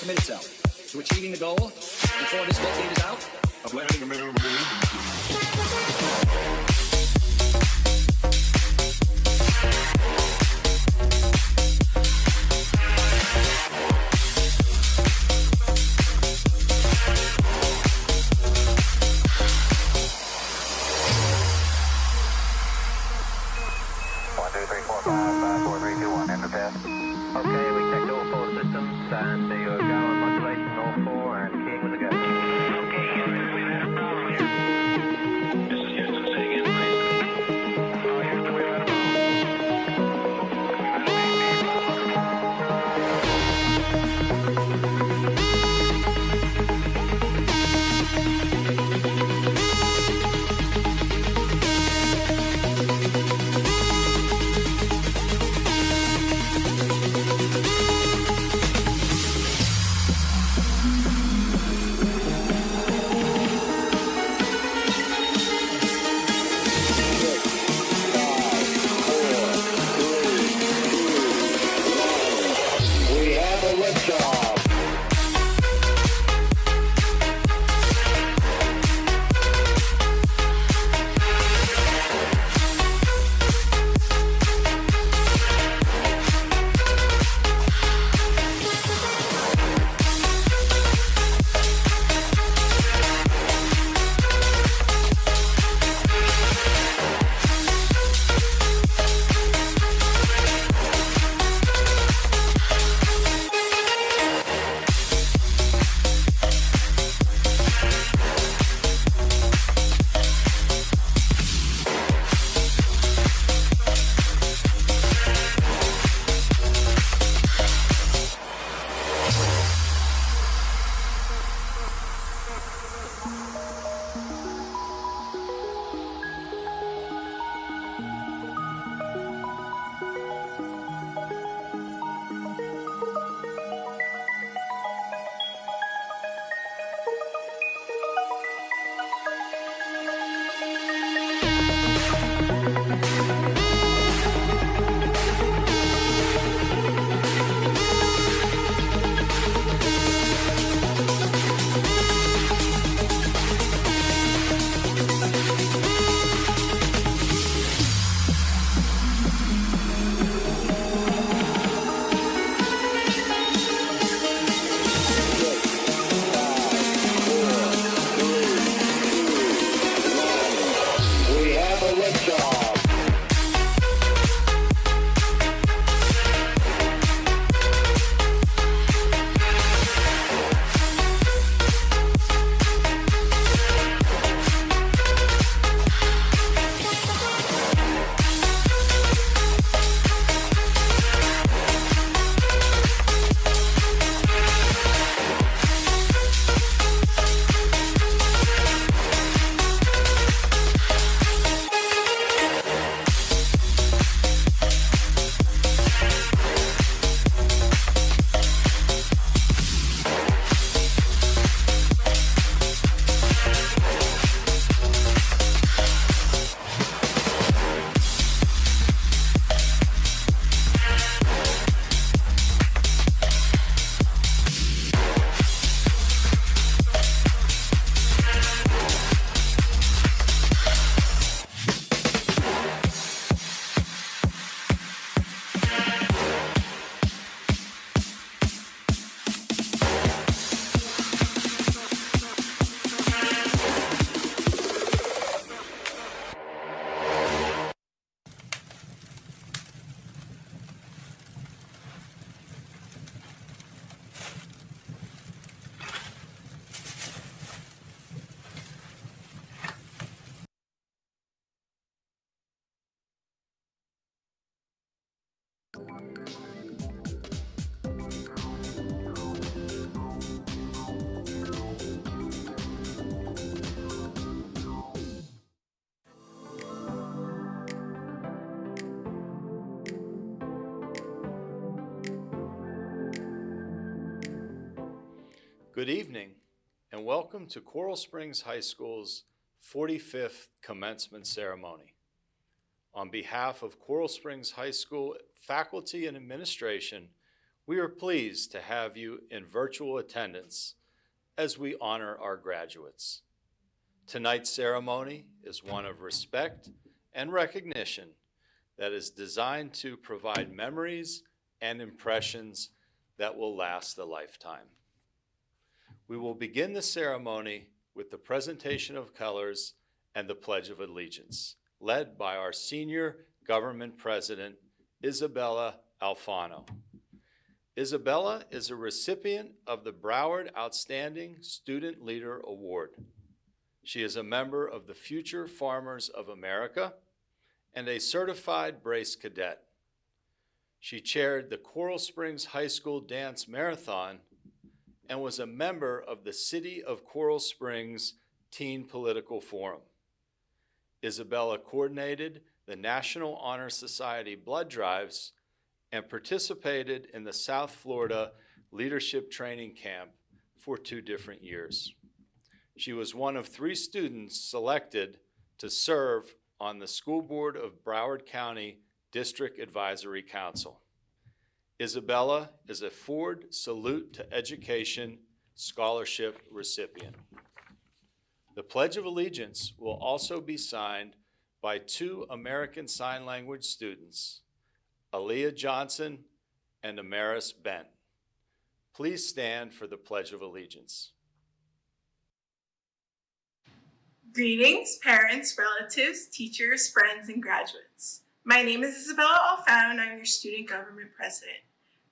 commit itself to achieving the goal before this decade is out of landing the man on the moon. Good evening, and welcome to Coral Springs High School's 45th commencement ceremony. On behalf of Coral Springs High School faculty and administration, we are pleased to have you in virtual attendance as we honor our graduates. Tonight's ceremony is one of respect and recognition that is designed to provide memories and impressions that will last a lifetime. We will begin the ceremony with the presentation of colors and the Pledge of Allegiance, led by our Senior Government President, Isabella Alfano. Isabella is a recipient of the Broward Outstanding Student Leader Award. She is a member of the Future Farmers of America and a certified Brace Cadet. She chaired the Coral Springs High School Dance Marathon and was a member of the City of Coral Springs Teen Political Forum. Isabella coordinated the National Honor Society blood drives and participated in the South Florida Leadership Training Camp for 2 different years. She was one of 3 students selected to serve on the school board of Broward County District Advisory Council. Isabella is a Ford Salute to Education Scholarship recipient. The Pledge of Allegiance will also be signed by 2 American Sign Language students, Aaliyah Johnson and Amaris Bent. Please stand for the Pledge of Allegiance. Greetings, parents, relatives, teachers, friends, and graduates. My name is Isabella Alfano, and I'm your Student Government President.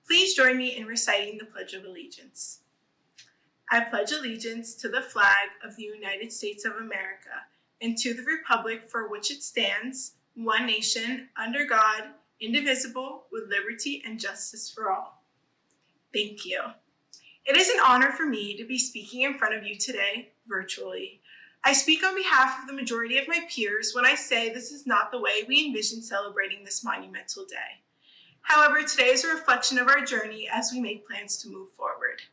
Please join me in reciting the Pledge of Allegiance. I pledge allegiance to the flag of the United States of America and to the republic for which it stands, one nation, under God, indivisible, with liberty and justice for all. Thank you. It is an honor for me to be speaking in front of you today, virtually. I speak on behalf of the majority of my peers when I say this is not the way we envision celebrating this monumental day. However, today is a reflection of our journey as we make plans to move forward.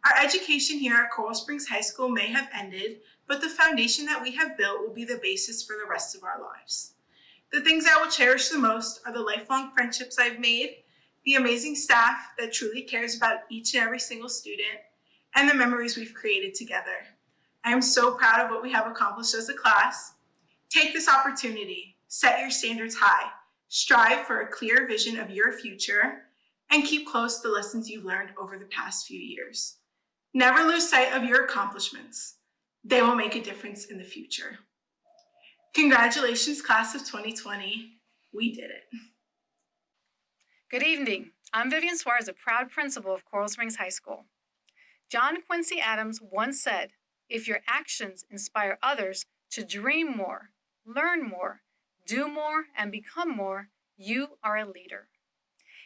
Our education here at Coral Springs High School may have ended, but the foundation that we have built will be the basis for the rest of our lives. The things I will cherish the most are the lifelong friendships I've made, the amazing staff that truly cares about each and every single student, and the memories we've created together. I am so proud of what we have accomplished as a class. Take this opportunity, set your standards high, strive for a clear vision of your future, and keep close the lessons you've learned over the past few years. Never lose sight of your accomplishments. They will make a difference in the future. Congratulations, class of 2020. We did it. Good evening. I'm Vivian Suarez, a proud principal of Coral Springs High School. John Quincy Adams once said, "If your actions inspire others to dream more, learn more, do more, and become more, you are a leader."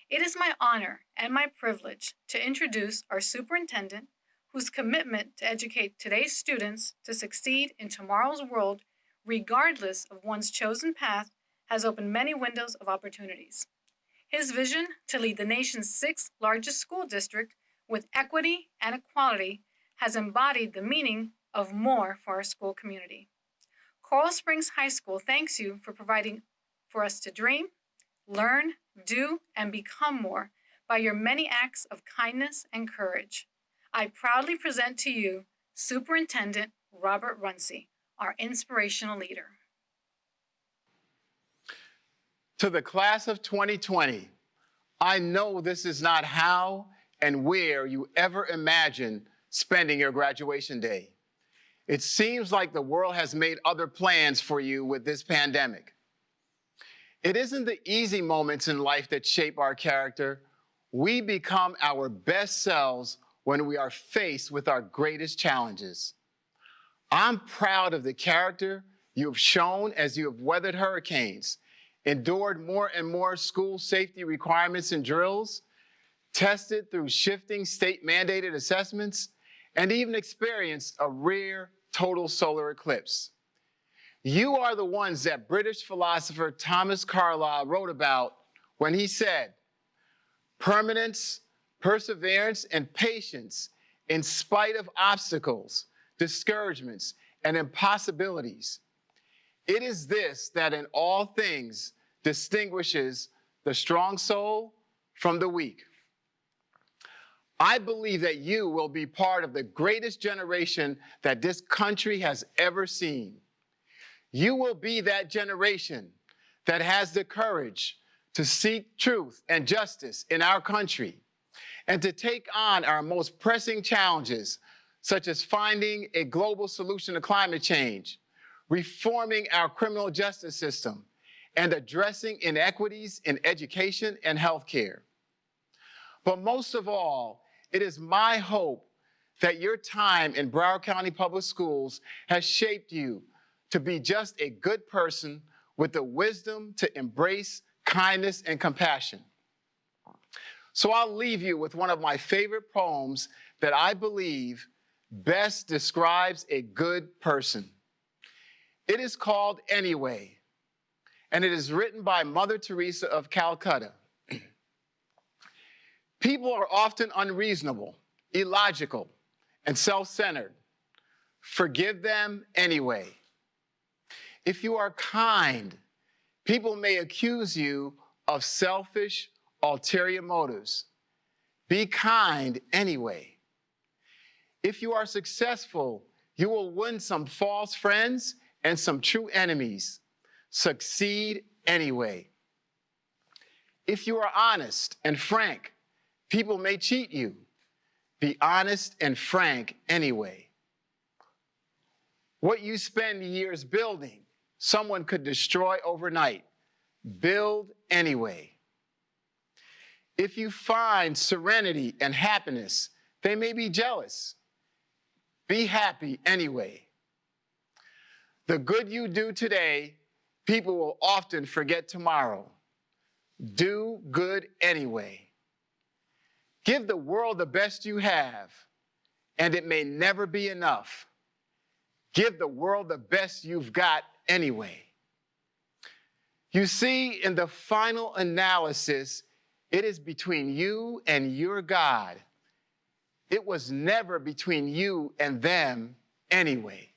It is my honor and my privilege to introduce our superintendent, whose commitment to educate today's students to succeed in tomorrow's world, regardless of one's chosen path, has opened many windows of opportunities. His vision to lead the nation's 6th largest school district with equity and equality has embodied the meaning of more for our school community. Coral Springs High School thanks you for providing for us to dream, learn, do, and become more by your many acts of kindness and courage. I proudly present to you Superintendent Robert Runcie, our inspirational leader. To the class of 2020, I know this is not how and where you ever imagined spending your graduation day. It seems like the world has made other plans for you with this pandemic. It isn't the easy moments in life that shape our character. We become our best selves when we are faced with our greatest challenges. I'm proud of the character you have shown as you have weathered hurricanes, endured more and more school safety requirements and drills, tested through shifting state-mandated assessments, and even experienced a rare total solar eclipse. You are the ones that British philosopher Thomas Carlyle wrote about when he said, "Permanence, perseverance, and patience in spite of obstacles, discouragements, and impossibilities. It is this that in all things distinguishes the strong soul from the weak." I believe that you will be part of the greatest generation that this country has ever seen. You will be that generation that has the courage to seek truth and justice in our country and to take on our most pressing challenges, such as finding a global solution to climate change, reforming our criminal justice system, and addressing inequities in education and healthcare. But most of all, it is my hope that your time in Broward County Public Schools has shaped you to be just a good person with the wisdom to embrace kindness and compassion. So I'll leave you with one of my favorite poems that I believe best describes a good person. It is called Anyway, and it is written by Mother Teresa of Calcutta. People are often unreasonable, illogical, and self-centered. Forgive them anyway. If you are kind, people may accuse you of selfish, ulterior motives. Be kind anyway. If you are successful, you will win some false friends and some true enemies. Succeed anyway. If you are honest and frank, people may cheat you. Be honest and frank anyway. What you spend years building, someone could destroy overnight. Build anyway. If you find serenity and happiness, they may be jealous. Be happy anyway. The good you do today, people will often forget tomorrow. Do good anyway. Give the world the best you have, and it may never be enough. Give the world the best you've got anyway. You see, in the final analysis, it is between you and your God. It was never between you and them anyway.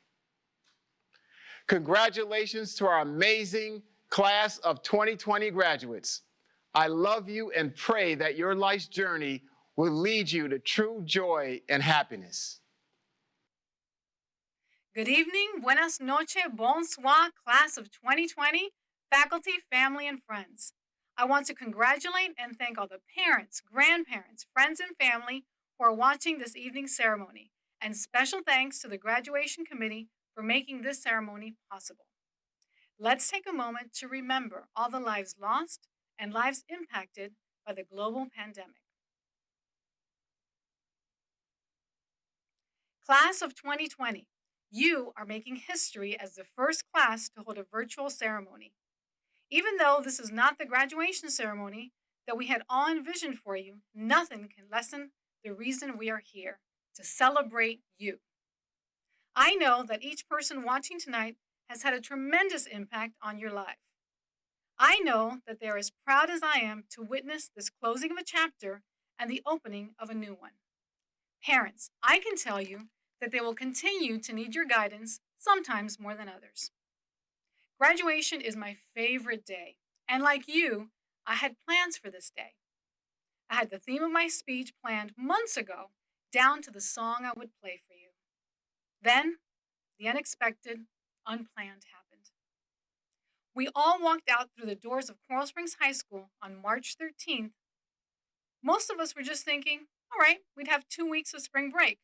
Congratulations to our amazing class of 2020 graduates. I love you and pray that your life's journey will lead you to true joy and happiness. Good evening, buenas noches, bonsoir, class of 2020, faculty, family, and friends. I want to congratulate and thank all the parents, grandparents, friends, and family who are watching this evening's ceremony, and special thanks to the graduation committee for making this ceremony possible. Let's take a moment to remember all the lives lost and lives impacted by the global pandemic. Class of 2020, you are making history as the first class to hold a virtual ceremony. Even though this is not the graduation ceremony that we had all envisioned for you, nothing can lessen the reason we are here, to celebrate you. I know that each person watching tonight has had a tremendous impact on your life. I know that they're as proud as I am to witness this closing of a chapter and the opening of a new one. Parents, I can tell you that they will continue to need your guidance, sometimes more than others. Graduation is my favorite day, and like you, I had plans for this day. I had the theme of my speech planned months ago, down to the song I would play for you. Then, the unexpected, unplanned happened. We all walked out through the doors of Coral Springs High School on March 13th. Most of us were just thinking, all right, we'd have 2 weeks of spring break.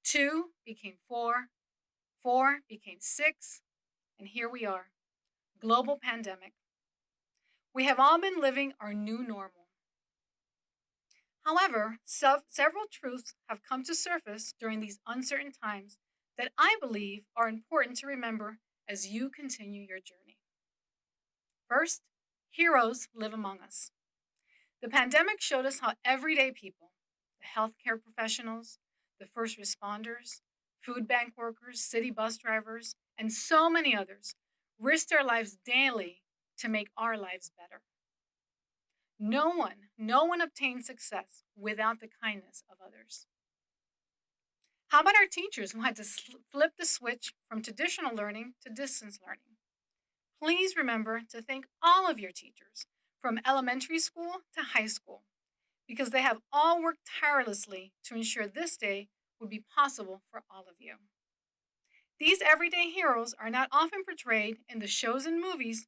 2 became 4, 4 became 6, and here we are, global pandemic. We have all been living our new normal. However, several truths have come to surface during these uncertain times that I believe are important to remember as you continue your journey. First, heroes live among us. The pandemic showed us how everyday people, the healthcare professionals, the first responders, food bank workers, city bus drivers, and so many others risk their lives daily to make our lives better. No one obtains success without the kindness of others. How about our teachers who had to flip the switch from traditional learning to distance learning? Please remember to thank all of your teachers, from elementary school to high school. because they have all worked tirelessly to ensure this day would be possible for all of you. These everyday heroes are not often portrayed in the shows and movies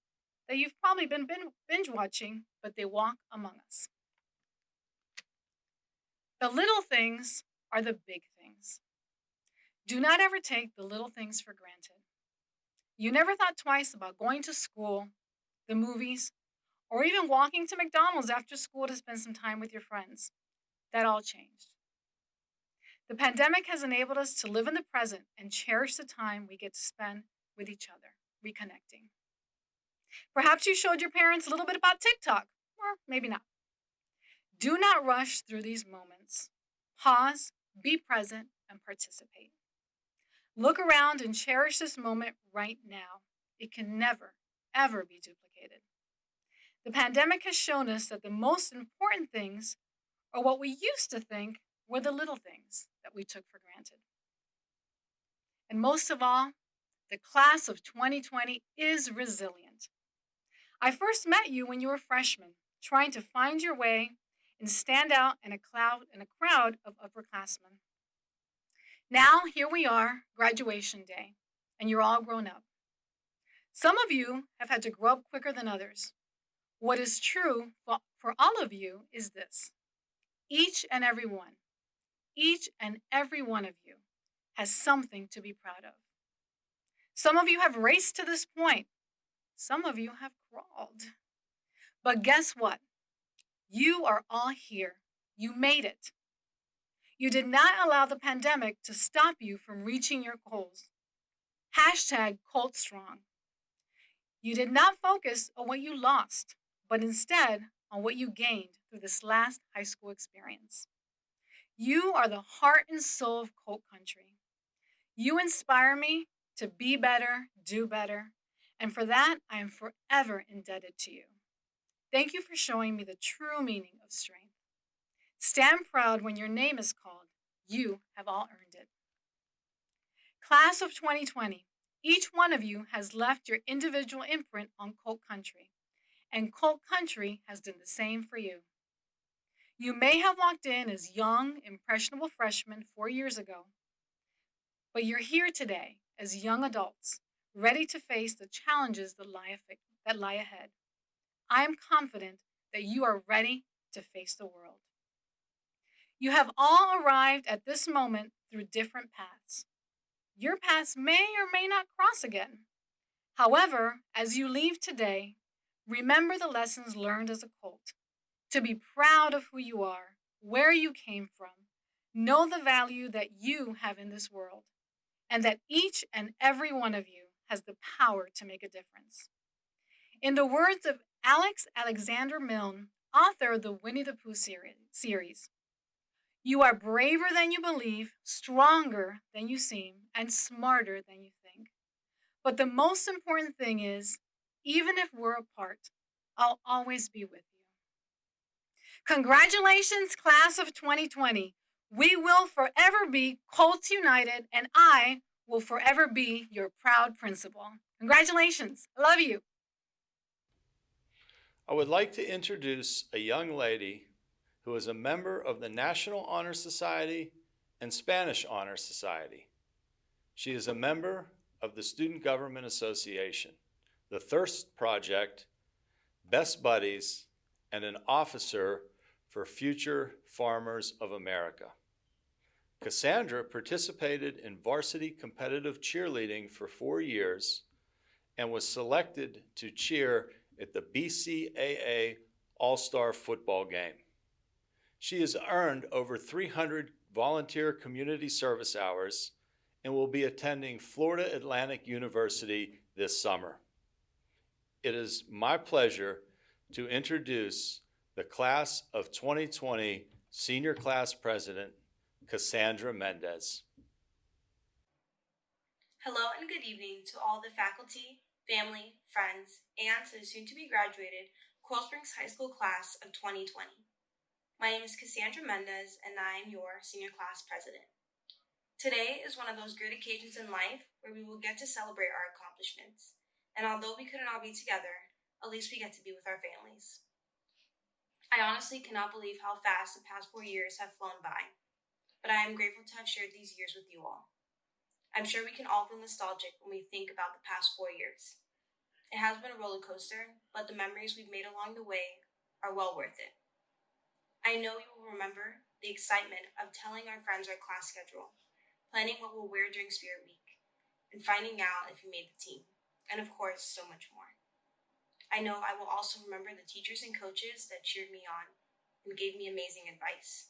that you've probably been binge watching, but they walk among us. The little things are the big things. Do not ever take the little things for granted. You never thought twice about going to school, the movies, or even walking to McDonald's after school to spend some time with your friends. That all changed. The pandemic has enabled us to live in the present and cherish the time we get to spend with each other, reconnecting. Perhaps you showed your parents a little bit about TikTok, or maybe not. Do not rush through these moments. Pause, be present, and participate. Look around and cherish this moment right now. It can never, ever be duplicated. The pandemic has shown us that the most important things are what we used to think were the little things that we took for granted. And most of all, the class of 2020 is resilient. I first met you when you were freshmen, trying to find your way and stand out in a crowd of upperclassmen. Now, here we are, graduation day, and you're all grown up. Some of you have had to grow up quicker than others. What is true for all of you is this: each and every one of you has something to be proud of. Some of you have raced to this point. Some of you have crawled. But guess what? You are all here. You made it. You did not allow the pandemic to stop you from reaching your goals. Hashtag Colt Strong. You did not focus on what you lost, but instead on what you gained through this last high school experience. You are the heart and soul of Colt Country. You inspire me to be better, do better, and for that, I am forever indebted to you. Thank you for showing me the true meaning of strength. Stand proud when your name is called. You have all earned it. Class of 2020, each one of you has left your individual imprint on Colt Country, and Colt Country has done the same for you. You may have walked in as young, impressionable freshmen 4 years ago, but you're here today as young adults, ready to face the challenges that lie ahead. I am confident that you are ready to face the world. You have all arrived at this moment through different paths. Your paths may or may not cross again. However, as you leave today, remember the lessons learned as a Colt. To be proud of who you are, where you came from, know the value that you have in this world, and that each and every one of you has the power to make a difference. In the words of Alex Alexander Milne, author of the Winnie the Pooh series, you are braver than you believe, stronger than you seem, and smarter than you think. But the most important thing is, even if we're apart, I'll always be with you. Congratulations, class of 2020. We will forever be Colts United, and I will forever be your proud principal. Congratulations. I love you. I would like to introduce a young lady who is a member of the National Honor Society and Spanish Honor Society. She is a member of the Student Government Association, the Thirst Project, Best Buddies, and an officer for Future Farmers of America. Cassandra participated in varsity competitive cheerleading for 4 years and was selected to cheer at the BCAA All-Star Football Game. She has earned over 300 volunteer community service hours and will be attending Florida Atlantic University this summer. It is my pleasure to introduce the class of 2020 Senior Class President, Cassandra Mendez. Hello and good evening to all the faculty, family, friends, and to the soon-to-be graduated Coral Springs High School class of 2020. My name is Cassandra Mendez, and I am your Senior Class President. Today is one of those great occasions in life where we will get to celebrate our accomplishments, and although we couldn't all be together, at least we get to be with our families. I honestly cannot believe how fast the past 4 years have flown by, but I am grateful to have shared these years with you all. I'm sure we can all feel nostalgic when we think about the past 4 years. It has been a roller coaster, but the memories we've made along the way are well worth it. I know you will remember the excitement of telling our friends our class schedule, planning what we'll wear during Spirit Week, and finding out if you made the team, and of course, so much more. I know I will also remember the teachers and coaches that cheered me on and gave me amazing advice.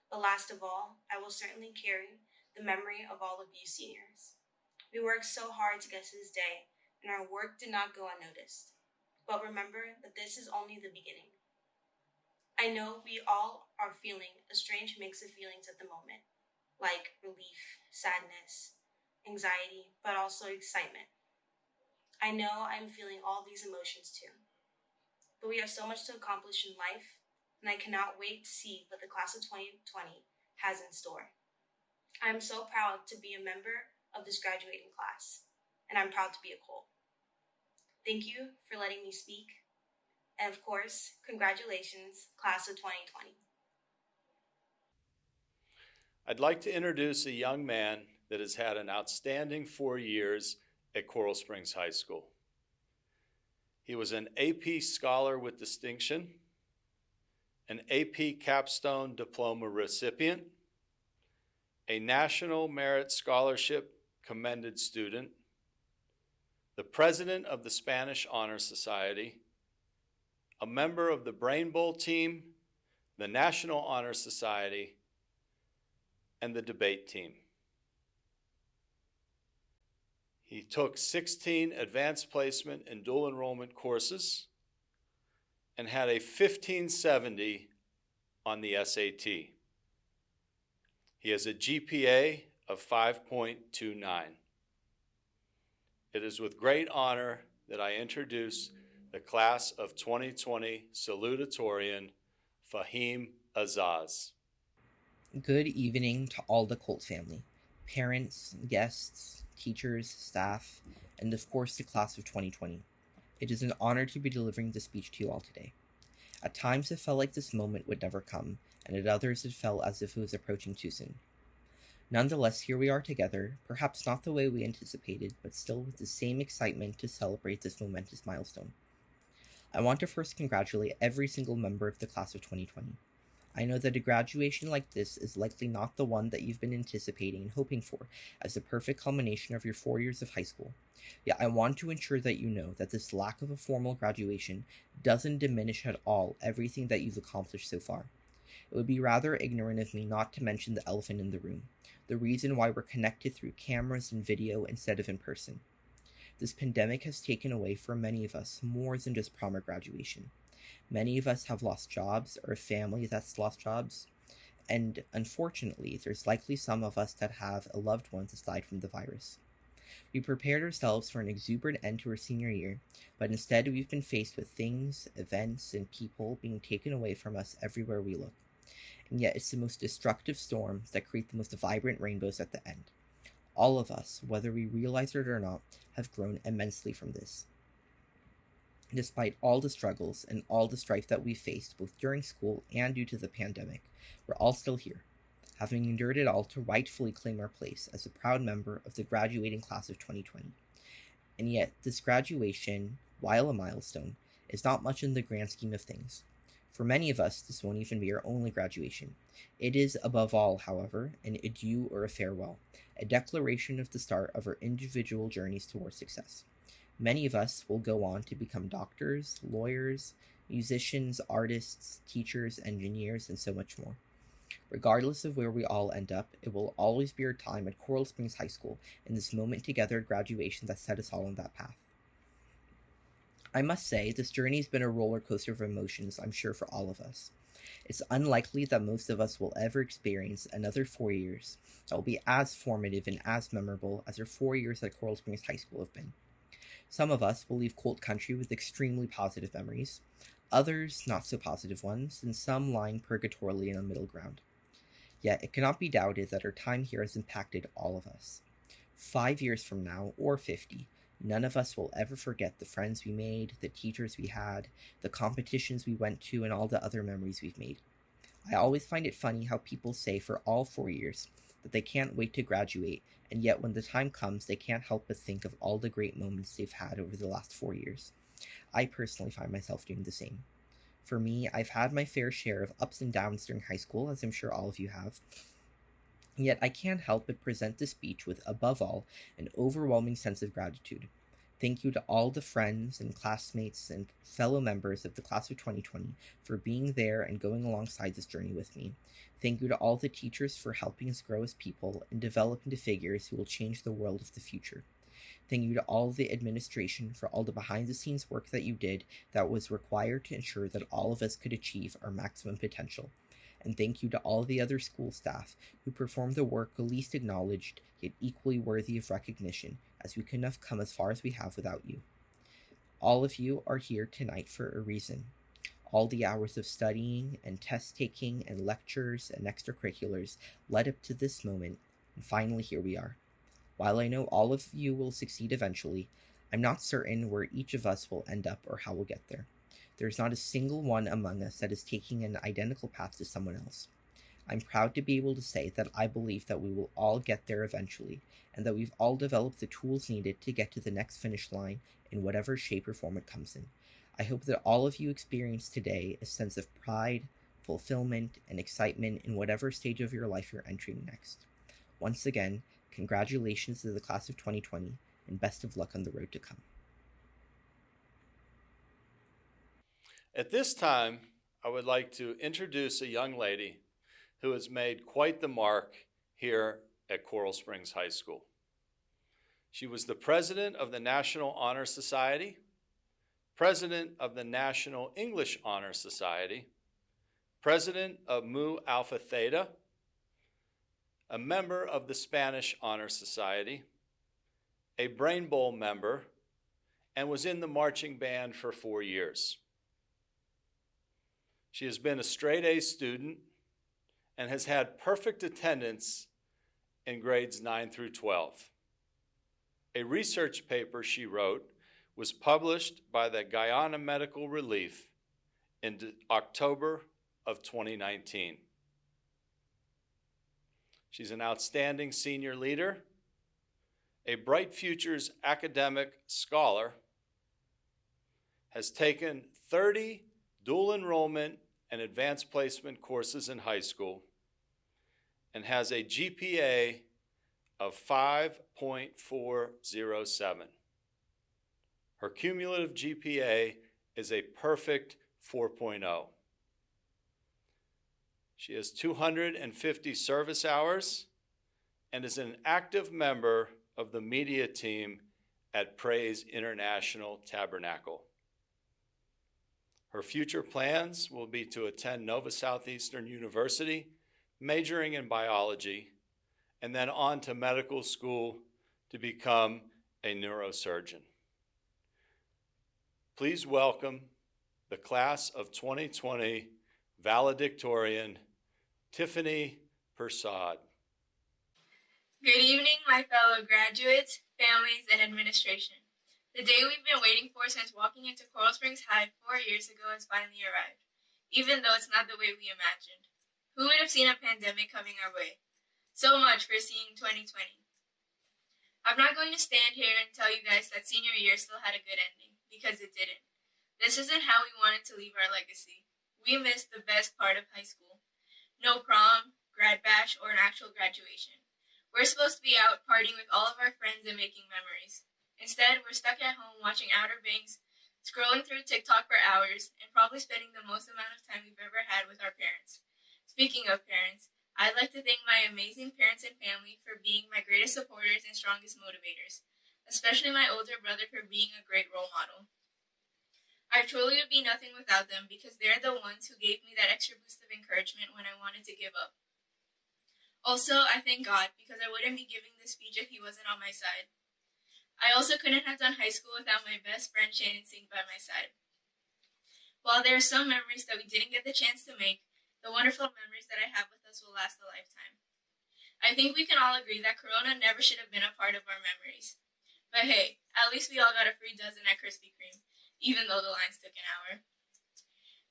But last of all, I will certainly carry the memory of all of you seniors. We worked so hard to get to this day, and our work did not go unnoticed. But remember that this is only the beginning. I know we all are feeling a strange mix of feelings at the moment, like relief, sadness, anxiety, but also excitement. I know I'm feeling all these emotions too. But we have so much to accomplish in life, and I cannot wait to see what the class of 2020 has in store. I am so proud to be a member of this graduating class, and I'm proud to be a Colt. Thank you for letting me speak, and of course, congratulations, class of 2020. I'd like to introduce a young man that has had an outstanding 4 years at Coral Springs High School. He was an AP Scholar with Distinction, an AP Capstone Diploma recipient, a National Merit Scholarship commended student, the president of the Spanish Honor Society, a member of the Brain Bowl team, the National Honor Society, and the debate team. He took 16 advanced placement and dual enrollment courses and had a 1570 on the SAT. He has a GPA of 5.29. It is with great honor that I introduce the class of 2020 salutatorian, Fahim Azaz. Good evening to all the Colt family, parents, guests, teachers, staff, and of course the class of 2020. It is an honor to be delivering this speech to you all today. At times it felt like this moment would never come, and at others it felt as if it was approaching too soon. Nonetheless, here we are together, perhaps not the way we anticipated, but still with the same excitement to celebrate this momentous milestone. I want to first congratulate every single member of the class of 2020. I know that a graduation like this is likely not the one that you've been anticipating and hoping for as the perfect culmination of your 4 years of high school. Yet I want to ensure that you know that this lack of a formal graduation doesn't diminish at all everything that you've accomplished so far. It would be rather ignorant of me not to mention the elephant in the room, the reason why we're connected through cameras and video instead of in person. This pandemic has taken away from many of us more than just prom or graduation. Many of us have lost jobs or a family that's lost jobs, and unfortunately, there's likely some of us that have a loved one aside from the virus. We prepared ourselves for an exuberant end to our senior year, but instead we've been faced with things, events, and people being taken away from us everywhere we look. And yet it's the most destructive storms that create the most vibrant rainbows at the end. All of us, whether we realize it or not, have grown immensely from this. Despite all the struggles and all the strife that we faced both during school and due to the pandemic, we're all still here, having endured it all to rightfully claim our place as a proud member of the graduating class of 2020. And yet, this graduation, while a milestone, is not much in the grand scheme of things. For many of us, this won't even be our only graduation. It is, above all, however, an adieu or a farewell, a declaration of the start of our individual journeys towards success. Many of us will go on to become doctors, lawyers, musicians, artists, teachers, engineers, and so much more. Regardless of where we all end up, it will always be our time at Coral Springs High School and this moment together at graduation that set us all on that path. I must say, this journey has been a roller coaster of emotions, I'm sure, for all of us. It's unlikely that most of us will ever experience another 4 years that will be as formative and as memorable as our 4 years at Coral Springs High School have been. Some of us will leave Colt Country with extremely positive memories, others not so positive ones, and some lying purgatorially in a middle ground. Yet it cannot be doubted that our time here has impacted all of us. 5 years from now, or 50, None of us will ever forget the friends we made, the teachers we had, the competitions we went to, and all the other memories we've made. I always find it funny how people say for all 4 years that they can't wait to graduate, and yet when the time comes, they can't help but think of all the great moments they've had over the last 4 years. I personally find myself doing the same. For me, I've had my fair share of ups and downs during high school, as I'm sure all of you have. Yet I can't help but present this speech with, above all, an overwhelming sense of gratitude. Thank you to all the friends and classmates and fellow members of the class of 2020 for being there and going alongside this journey with me. Thank you to all the teachers for helping us grow as people and develop into figures who will change the world of the future. Thank you to all the administration for all the behind-the-scenes work that you did that was required to ensure that all of us could achieve our maximum potential. And thank you to all the other school staff who performed the work least acknowledged, yet equally worthy of recognition, as we couldn't have come as far as we have without you. All of you are here tonight for a reason. All the hours of studying and test-taking and lectures and extracurriculars led up to this moment, and finally here we are. While I know all of you will succeed eventually, I'm not certain where each of us will end up or how we'll get there. There's not a single one among us that is taking an identical path to someone else. I'm proud to be able to say that I believe that we will all get there eventually, and that we've all developed the tools needed to get to the next finish line in whatever shape or form it comes in. I hope that all of you experience today a sense of pride, fulfillment, and excitement in whatever stage of your life you're entering next. Once again, congratulations to the class of 2020, and best of luck on the road to come. At this time, I would like to introduce a young lady who has made quite the mark here at Coral Springs High School. She was the president of the National Honor Society, president of the National English Honor Society, president of Mu Alpha Theta, a member of the Spanish Honor Society, a Brain Bowl member, and was in the marching band for 4 years. She has been a straight A student and has had perfect attendance in grades 9 through 12. A research paper she wrote was published by the Guyana Medical Relief in October of 2019. She's an outstanding senior leader, a Bright Futures academic scholar, has taken 30 dual enrollment and advanced placement courses in high school, and has a GPA of 5.407. Her cumulative GPA is a perfect 4.0. She has 250 service hours and is an active member of the media team at Praise International Tabernacle. Her future plans will be to attend Nova Southeastern University, majoring in biology, and then on to medical school to become a neurosurgeon. Please welcome the class of 2020 valedictorian, Tiffany Persad. Good evening, my fellow graduates, families, and administration. The day we've been waiting for since walking into Coral Springs High 4 years ago has finally arrived, even though it's not the way we imagined. Who would have seen a pandemic coming our way? So much for seeing 2020. I'm not going to stand here and tell you guys that senior year still had a good ending, because it didn't. This isn't how we wanted to leave our legacy. We missed the best part of high school. No prom, grad bash, or an actual graduation. We're supposed to be out partying with all of our friends and making memories. Instead, we're stuck at home watching Outer Banks, scrolling through TikTok for hours, and probably spending the most amount of time we've ever had with our parents. Speaking of parents, I'd like to thank my amazing parents and family for being my greatest supporters and strongest motivators, especially my older brother for being a great role model. I truly would be nothing without them because they're the ones who gave me that extra boost of encouragement when I wanted to give up. Also, I thank God because I wouldn't be giving this speech if He wasn't on my side. I also couldn't have done high school without my best friend Shannon Singh by my side. While there are some memories that we didn't get the chance to make, the wonderful memories that I have with us will last a lifetime. I think we can all agree that Corona never should have been a part of our memories. But hey, At least we all got a free dozen at Krispy Kreme, even though the lines took an hour.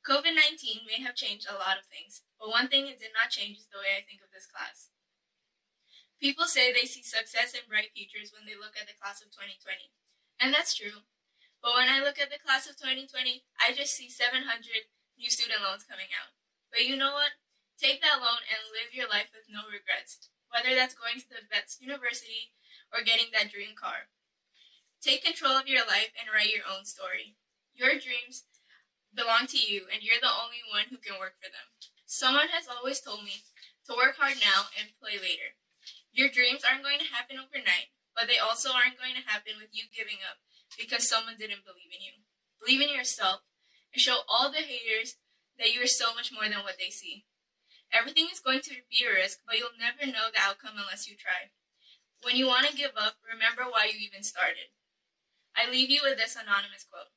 COVID-19 may have changed a lot of things, but one thing it did not change is the way I think of this class. People say they see success and bright futures when they look at the class of 2020, and that's true. But when I look at the class of 2020, I just see 700 new student loans coming out. But you know what? Take that loan and live your life with no regrets, whether that's going to the best university or getting that dream car. Take control of your life and write your own story. Your dreams belong to you, and you're the only one who can work for them. Someone has always told me to work hard now and play later. Your dreams aren't going to happen overnight, but they also aren't going to happen with you giving up because someone didn't believe in you. Believe in yourself and show all the haters that you are so much more than what they see. Everything is going to be a risk, but you'll never know the outcome unless you try. When you want to give up, remember why you even started. I leave you with this anonymous quote.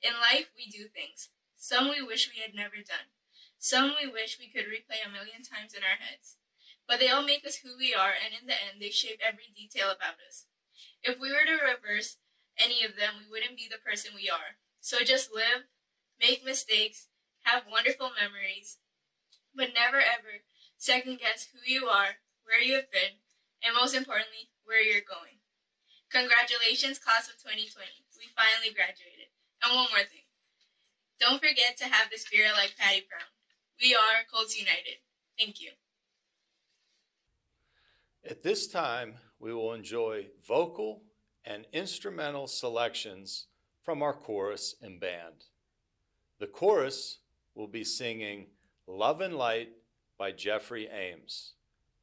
In life, we do things. Some we wish we had never done. Some we wish we could replay a million times in our heads. But they all make us who we are, and in the end, they shape every detail about us. If we were to reverse any of them, we wouldn't be the person we are. So just live, make mistakes, have wonderful memories, but never ever second guess who you are, where you have been, and most importantly, where you're going. Congratulations, class of 2020. We finally graduated. And one more thing. Don't forget to have the spirit like Patty Brown. We are Colts United. Thank you. At this time, we will enjoy vocal and instrumental selections from our chorus and band. The chorus will be singing Love and Light by Jeffrey Ames,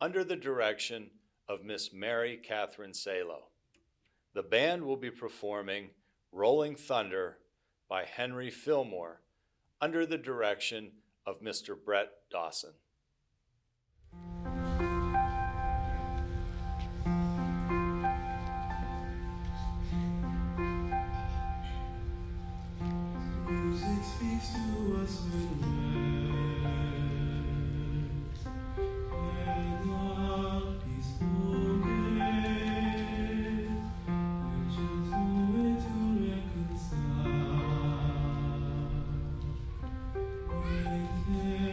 under the direction of Miss Mary Catherine Salo. The band will be performing Rolling Thunder by Henry Fillmore, under the direction of Mr. Brett Dawson. Music speaks to us with words, and not be spoken. There's just no way to reconcile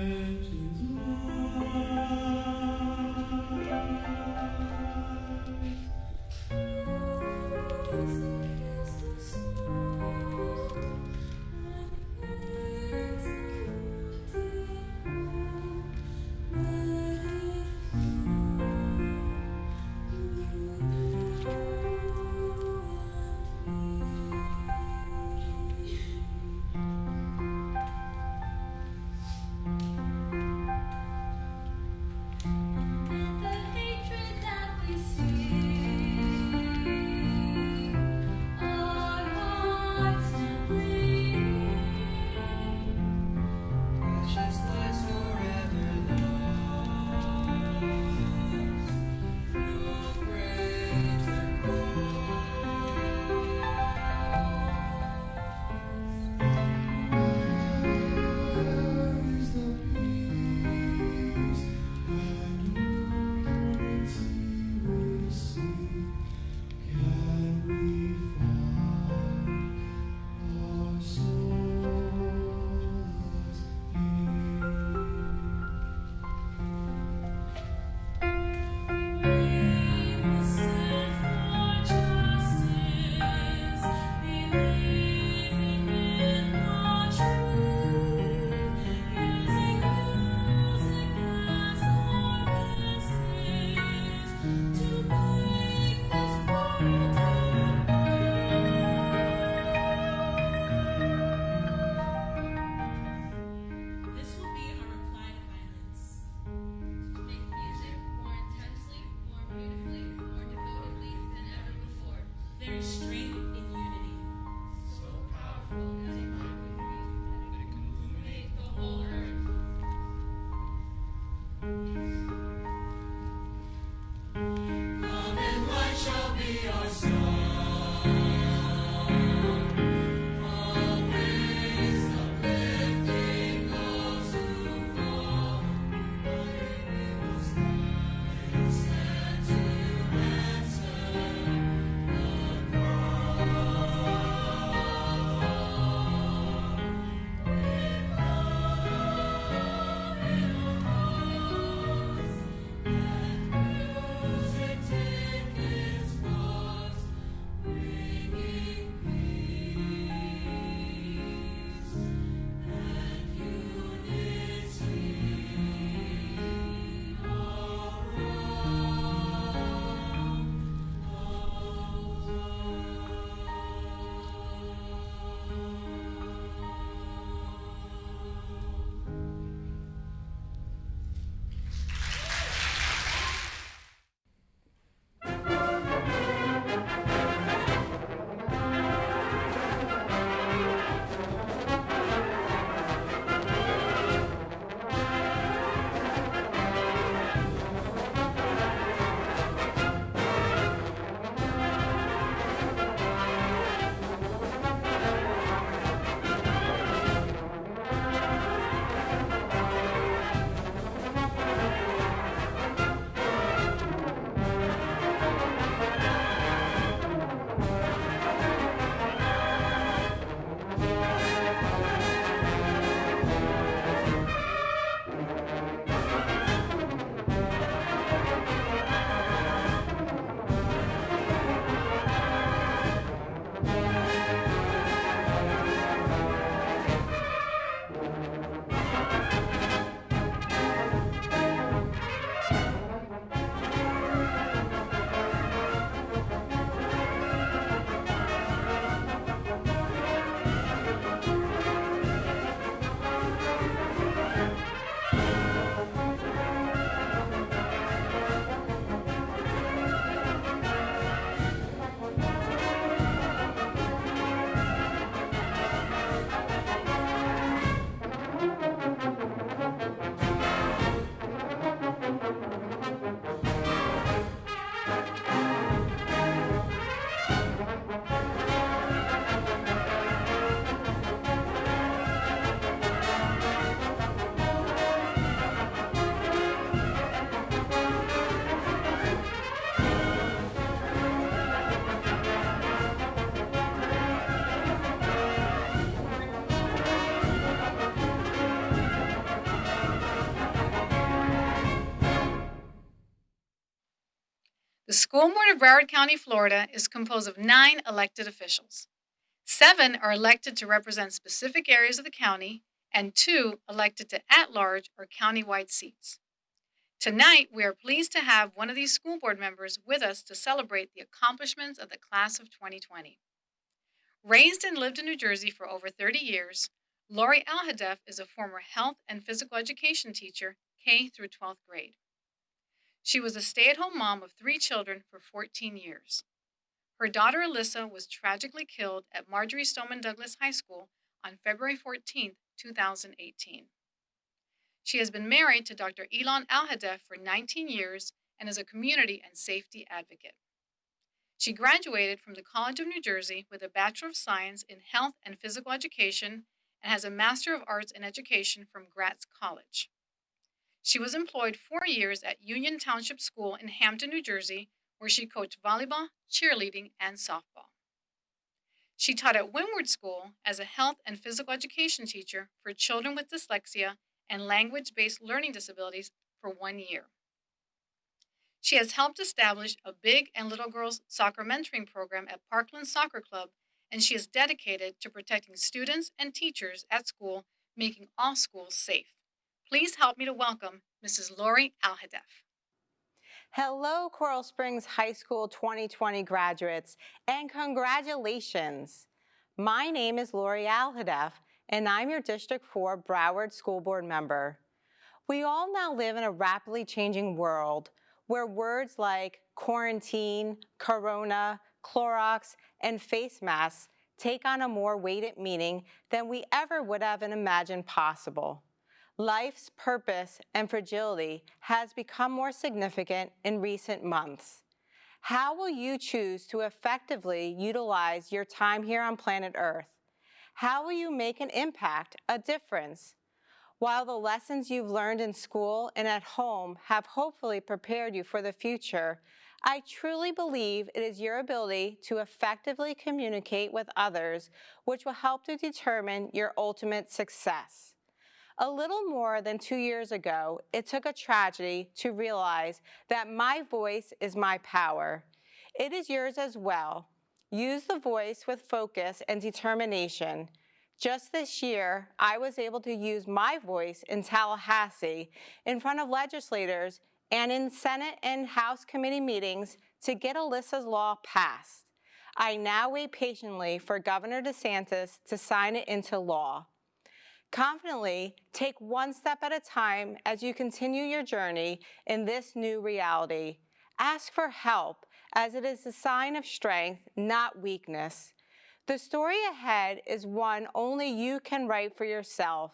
intentions. School Board of Broward County, Florida is composed of 9 elected officials. 7 are elected to represent specific areas of the county, and 2 elected to at-large or countywide seats. Tonight, we are pleased to have one of these school board members with us to celebrate the accomplishments of the class of 2020. Raised and lived in New Jersey for over 30 years, Lori Alhadeff is a former health and physical education teacher, K through 12th grade. She was a stay-at-home mom of 3 children for 14 years. Her daughter Alyssa was tragically killed at Marjorie Stoneman Douglas High School on February 14, 2018. She has been married to Dr. Elon Alhadeff for 19 years and is a community and safety advocate. She graduated from the College of New Jersey with a Bachelor of Science in Health and Physical Education and has a Master of Arts in Education from Gratz College. She was employed 4 years at Union Township School in Hampton, New Jersey, where she coached volleyball, cheerleading, and softball. She taught at Windward School as a health and physical education teacher for children with dyslexia and language-based learning disabilities for 1 year. She has helped establish a big and little girls soccer mentoring program at Parkland Soccer Club, and she is dedicated to protecting students and teachers at school, making all schools safe. Please help me to welcome Mrs. Lori Alhadeff. Hello, Coral Springs High School 2020 graduates, and congratulations. My name is Lori Alhadeff, and I'm your District 4 Broward School Board member. We all now live in a rapidly changing world where words like quarantine, corona, Clorox, and face masks take on a more weighted meaning than we ever would have imagined possible. Life's purpose and fragility has become more significant in recent months. How will you choose to effectively utilize your time here on planet Earth? How will you make an impact, a difference? While the lessons you've learned in school and at home have hopefully prepared you for the future, I truly believe it is your ability to effectively communicate with others which will help to determine your ultimate success. A little more than 2 years ago, it took a tragedy to realize that my voice is my power. It is yours as well. Use the voice with focus and determination. Just this year, I was able to use my voice in Tallahassee in front of legislators and in Senate and House committee meetings to get Alyssa's law passed. I now wait patiently for Governor DeSantis to sign it into law. Confidently, take one step at a time as you continue your journey in this new reality. Ask for help, as it is a sign of strength, not weakness. The story ahead is one only you can write for yourself.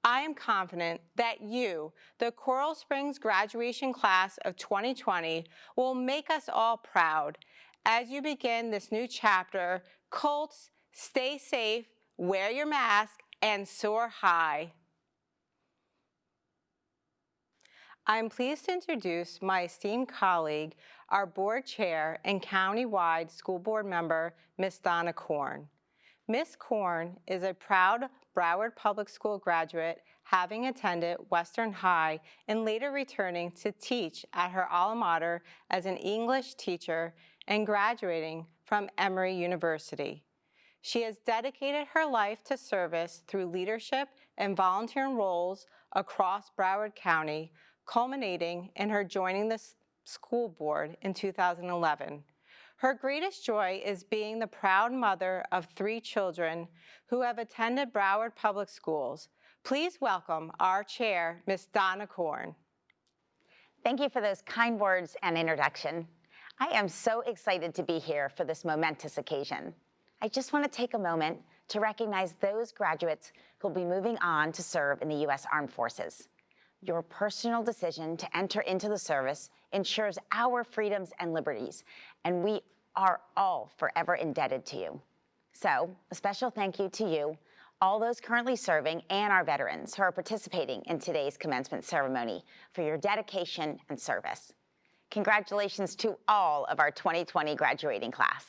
I am confident that you, the Coral Springs graduation class of 2020, will make us all proud. As you begin this new chapter, Colts, stay safe, wear your mask, and soar high. I'm pleased to introduce my esteemed colleague, our board chair and county-wide school board member, Ms. Donna Korn. Ms. Korn is a proud Broward Public School graduate, having attended Western High and later returning to teach at her alma mater as an English teacher and graduating from Emory University. She has dedicated her life to service through leadership and volunteering roles across Broward County, culminating in her joining the school board in 2011. Her greatest joy is being the proud mother of 3 children who have attended Broward Public Schools. Please welcome our chair, Ms. Donna Korn. Thank you for those kind words and introduction. I am so excited to be here for this momentous occasion. I just want to take a moment to recognize those graduates who will be moving on to serve in the U.S. Armed Forces. Your personal decision to enter into the service ensures our freedoms and liberties, and we are all forever indebted to you. So, a special thank you to you, all those currently serving, and our veterans who are participating in today's commencement ceremony for your dedication and service. Congratulations to all of our 2020 graduating class.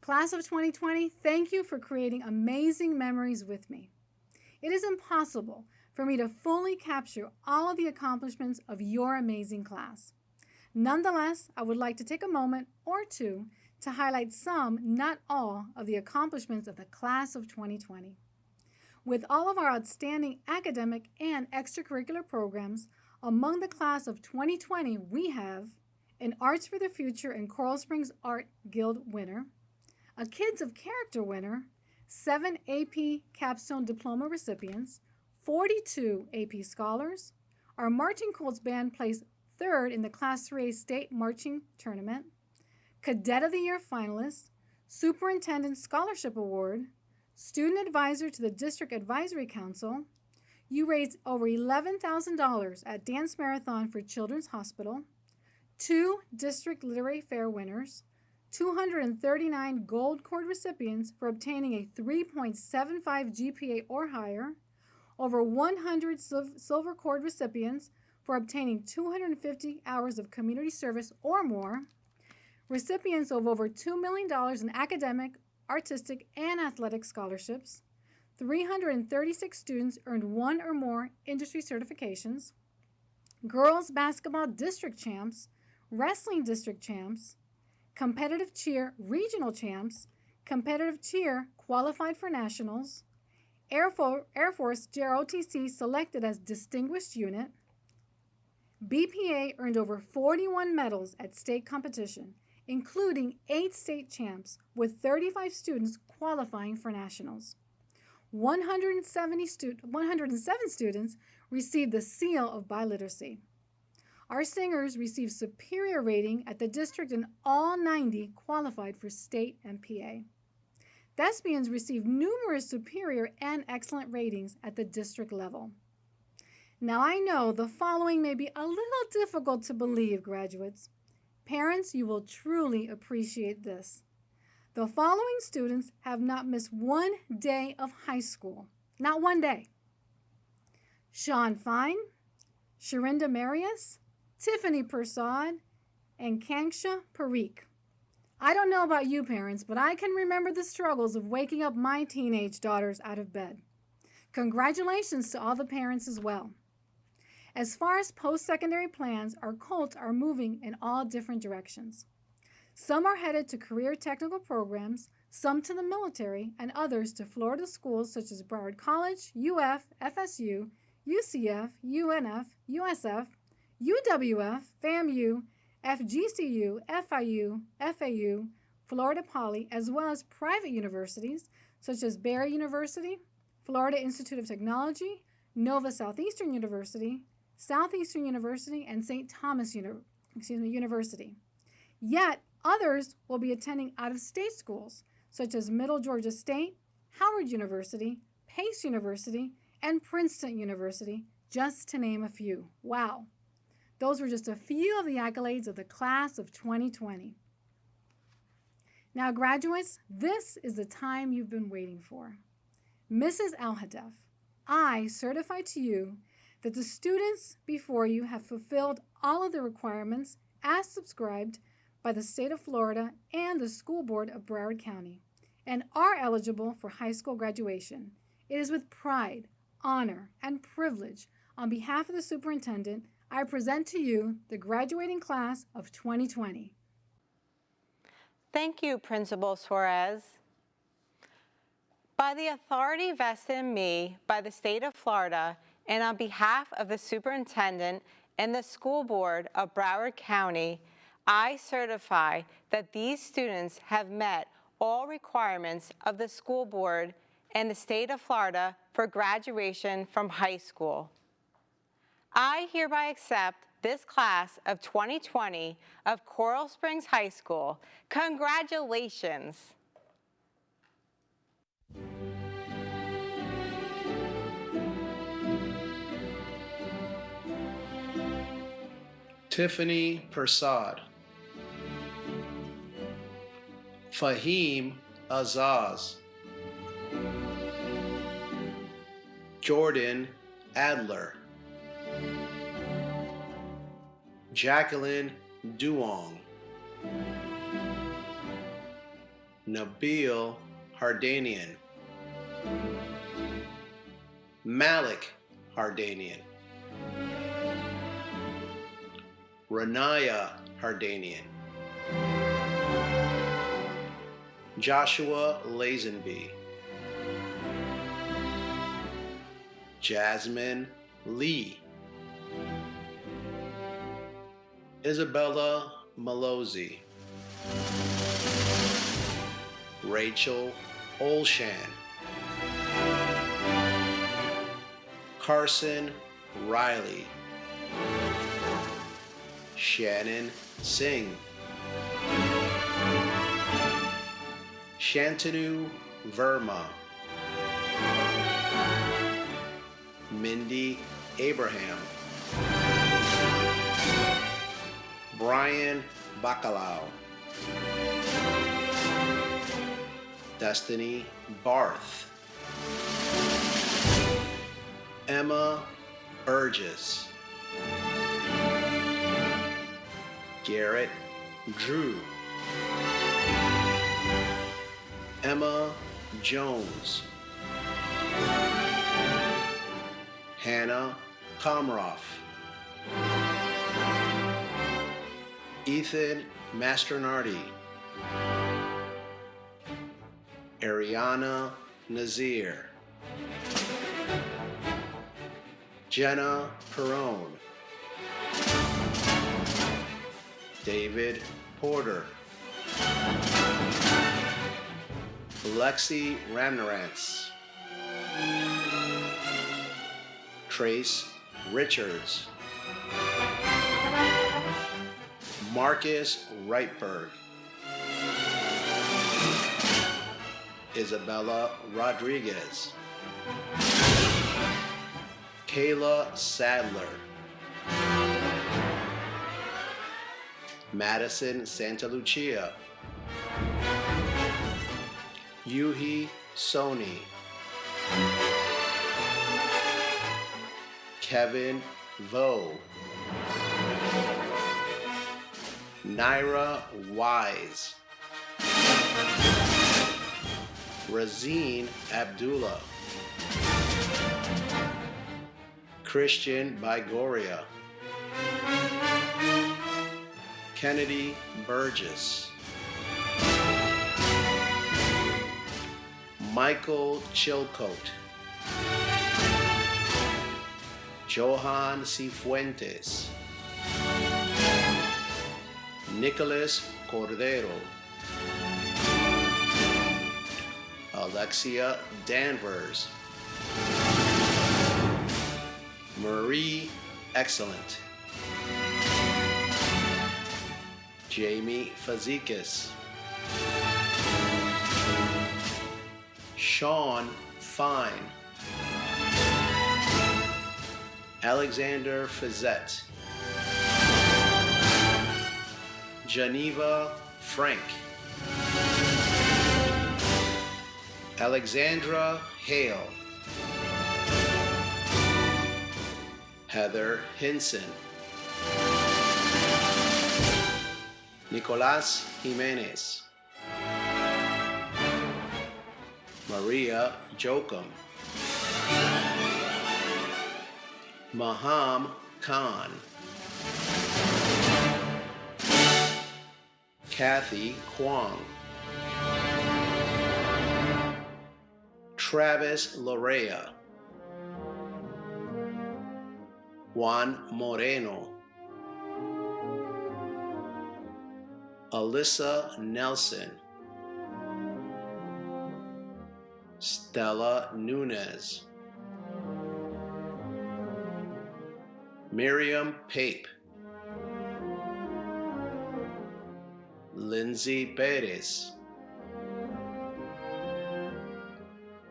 Class of 2020, thank you for creating amazing memories with me. It is impossible for me to fully capture all of the accomplishments of your amazing class. Nonetheless, I would like to take a moment or two to highlight some, not all, of the accomplishments of the class of 2020. With all of our outstanding academic and extracurricular programs, among the class of 2020, we have an Arts for the Future and Coral Springs Art Guild winner, a Kids of Character winner, 7 AP Capstone Diploma recipients, 42 AP Scholars. Our Marching Colts band placed third in the Class 3A State Marching Tournament, Cadet of the Year finalist, Superintendent Scholarship Award, Student Advisor to the District Advisory Council. You raised over $11,000 at Dance Marathon for Children's Hospital, 2 District Literary Fair winners, 239 Gold Cord recipients for obtaining a 3.75 GPA or higher, over 100 Silver Cord recipients for obtaining 250 hours of community service or more, recipients of over $2 million in academic, artistic, and athletic scholarships, 336 students earned 1 or more industry certifications, girls basketball district champs, wrestling district champs, competitive cheer regional champs, competitive cheer qualified for nationals, Air Force JROTC selected as distinguished unit. BPA earned over 41 medals at state competition, including 8 state champs, with 35 students qualifying for nationals. 107 students received the seal of biliteracy. Our singers received superior rating at the district, and all 90 qualified for state and PA. Thespians received numerous superior and excellent ratings at the district level. Now I know the following may be a little difficult to believe, graduates. Parents, you will truly appreciate this. The following students have not missed 1 day of high school. Not 1 day. Sean Fine, Sharinda Marius, Tiffany Persad, and Kanksha Parikh. I don't know about you parents, but I can remember the struggles of waking up my teenage daughters out of bed. Congratulations to all the parents as well. As far as post-secondary plans, our Colts are moving in all different directions. Some are headed to career technical programs, some to the military, and others to Florida schools such as Broward College, UF, FSU, UCF, UNF, USF, UWF, FAMU, FGCU, FIU, FAU, Florida Poly, as well as private universities such as Barry University, Florida Institute of Technology, Nova Southeastern University, Southeastern University, and St. Thomas University. Yet, others will be attending out-of-state schools such as Middle Georgia State, Howard University, Pace University, and Princeton University, just to name a few. Wow. Those were just a few of the accolades of the class of 2020. Now, graduates, this is the time you've been waiting for. Mrs. Alhadeff, I certify to you that the students before you have fulfilled all of the requirements as subscribed by the state of Florida and the school board of Broward County and are eligible for high school graduation. It is with pride, honor, and privilege on behalf of the superintendent I present to you the graduating class of 2020. Thank you, Principal Suarez. By the authority vested in me by the state of Florida and on behalf of the superintendent and the school board of Broward County, I certify that these students have met all requirements of the school board and the state of Florida for graduation from high school. I hereby accept this class of 2020 of Coral Springs High School. Congratulations. Tiffany Persad, Fahim Azaz, Jordan Adler, Jacqueline Duong, Nabil Hardanian, Malik Hardanian. Renaya Hardanian. Joshua Lazenby. Jasmine Lee. Isabella Malozzi. Rachel Olshan. Carson Riley. Shannon Singh. Shantanu Verma. Mindy Abraham. Brian Bacalao. Destiny Barth. Emma Burgess. Garrett Drew. Emma Jones. Hannah Komroff. Ethan Mastronardi. Ariana Nazir. Jenna Perone. David Porter. Lexi Ramnarantz. Trace Richards. Marcus Reitberg. Isabella Rodriguez. Kayla Sadler. Madison Santalucia. Yuhi Soni. Kevin Vo. Naira Wise. Razine Abdullah. Christian Bigoria. Kennedy Burgess. Michael Chilcote. Johan Cifuentes. Nicholas Cordero. Alexia Danvers. Marie Excellent. Jamie Fazikis. Sean Fine. Alexander Fizette. Geneva Frank. Alexandra Hale. Heather Hinson. Nicolas Jimenez. Maria Jokum. Maham Khan. Kathy Kwong. Travis Lorea. Juan Moreno. Alyssa Nelson. Stella Nunez. Miriam Pape. Lindsay Perez.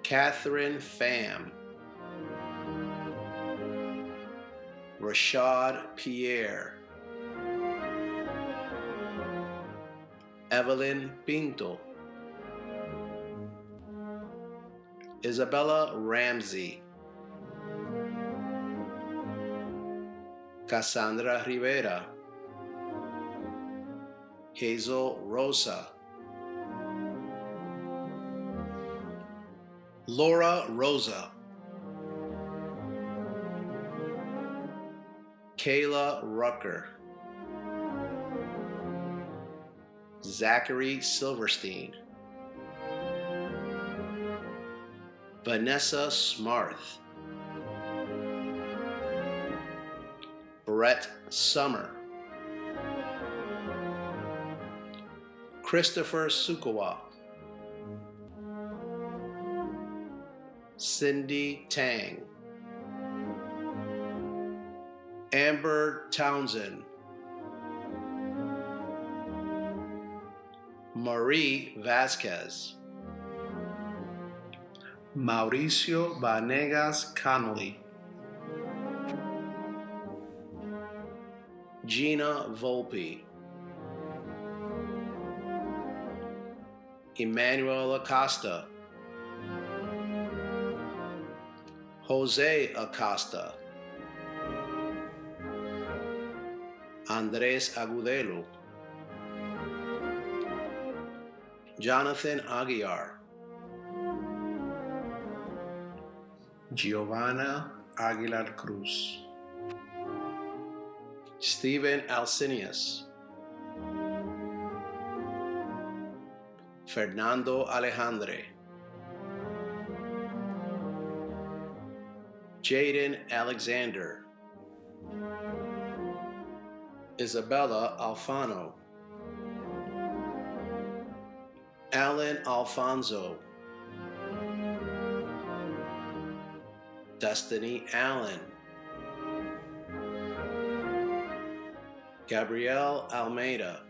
Catherine Pham. Rashad Pierre. Evelyn Pinto. Isabella Ramsey. Cassandra Rivera. Hazel Rosa. Laura Rosa. Kayla Rucker, Zachary Silverstein, Vanessa Smarth, Brett Summer, Christopher Sukawa, Cindy Tang, Amber Townsend, Marie Vasquez, Mauricio Vanegas Connolly, Gina Volpe, Emmanuel Acosta, Jose Acosta, Andres Agudelo, Jonathan Aguiar, Giovanna Aguilar Cruz, Stephen Alcinius, Fernando Alejandre, Jaden Alexander, Isabella Alfano, Alan Alfonso, Destiny Allen, Gabrielle Almeida,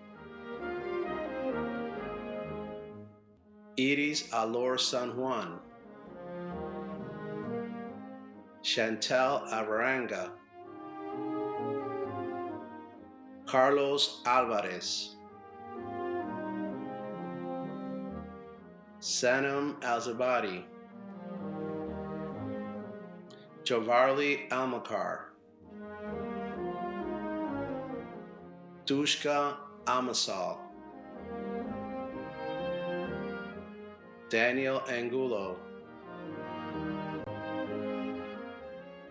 Iris Alor San Juan, Chantel Avaranga, Carlos Alvarez, Sanam Alzabadi, Jovarli Almakar, Dushka Amasal, Daniel Angulo,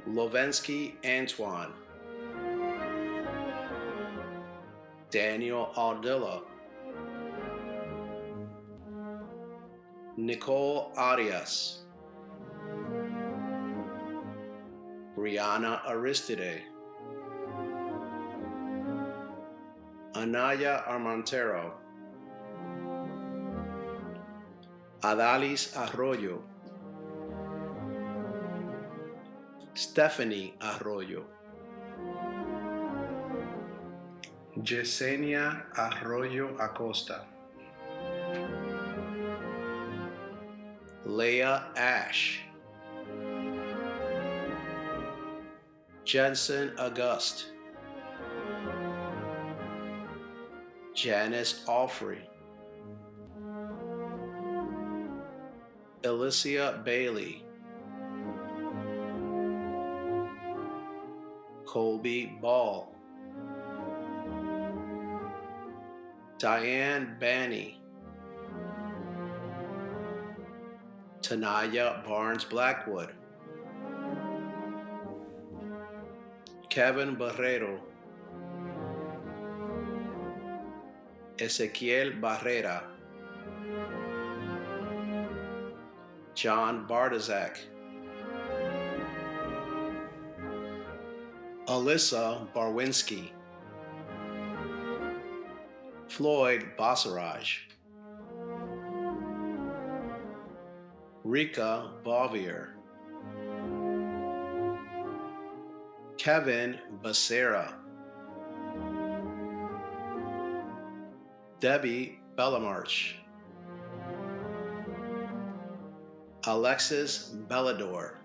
Lovensky Antoine, Daniel Aldilla, Nicole Arias, Brianna Aristide, Anaya Armentero, Adalis Arroyo, Stephanie Arroyo, Yesenia Arroyo Acosta, Leah Ash, Jensen August, Janice Alfrey, Alicia Bailey, Colby Ball, Diane Banney, Tanaya Barnes Blackwood, Kevin Barrero, Ezequiel Barrera, John Bardazak, Alyssa Barwinski, Floyd Basaraj, Rika Bovier, Kevin Becerra, Debbie Bellamarch, Alexis Bellador,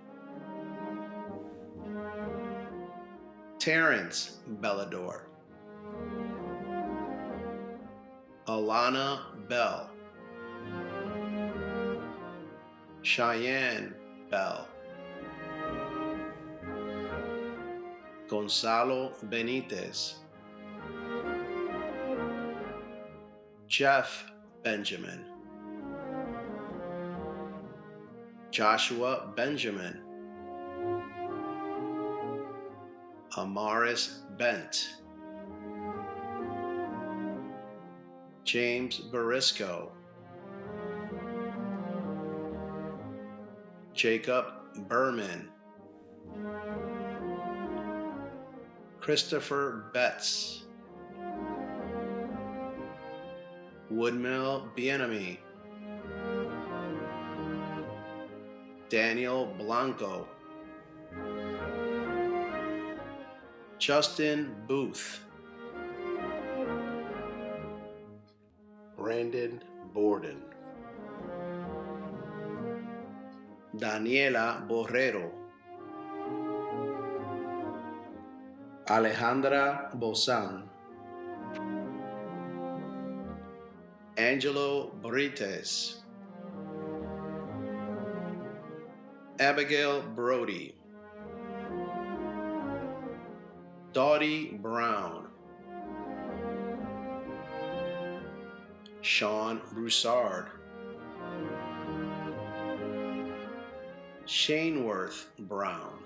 Terrence Bellador, Alana Bell, Cheyenne Bell, Gonzalo Benitez, Jeff Benjamin, Joshua Benjamin, Amaris Bent, James Barisco, Jacob Berman, Christopher Betts, Woodmill Bienemy, Daniel Blanco, Justin Booth, Brandon Borden, Daniela Borrero, Alejandra Bozan, Angelo Brites, Abigail Brody, Dottie Brown, Sean Broussard, Shaneworth Brown,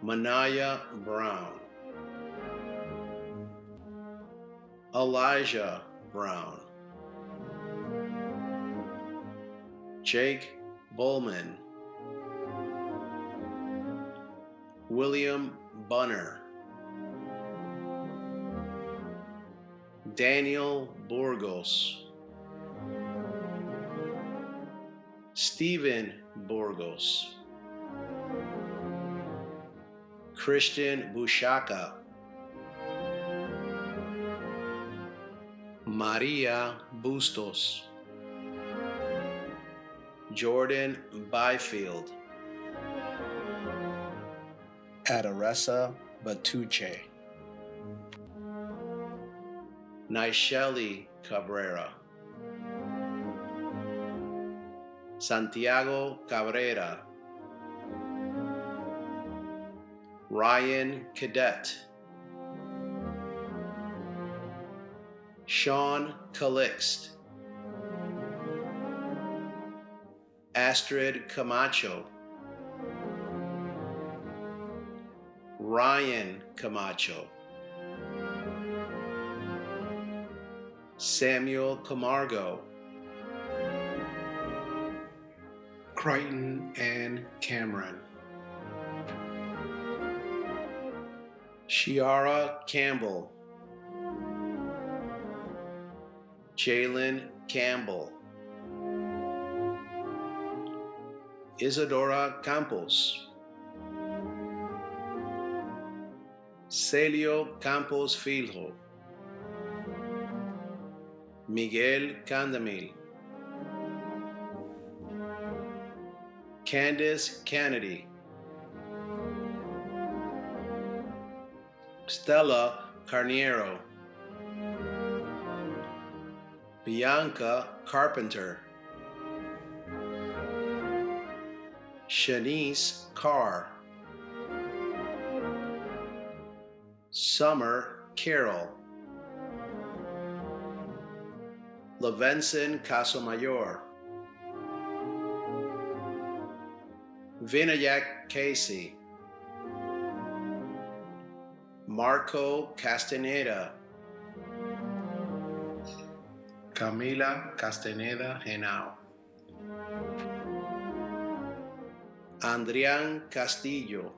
Manaya Brown, Elijah Brown, Jake Bowman, William Bunner, Daniel Burgos, Stephen Burgos, Christian Bushaka, Maria Bustos, Jordan Byfield, Adaressa Batuche, Naisheli Cabrera, Santiago Cabrera, Ryan Cadet, Sean Calixt, Astrid Camacho, Ryan Camacho, Samuel Camargo, Crichton Ann Cameron, Shiara Campbell, Jalen Campbell, Isadora Campos, Celio Campos Filho, Miguel Candamil, Candice Kennedy, Stella Carniero, Bianca Carpenter, Shanice Carr, Summer Carroll, Levenson Casamayor, Vinayak Casey, Marco Castaneda, Camila Castaneda Henao, Andrián Castillo,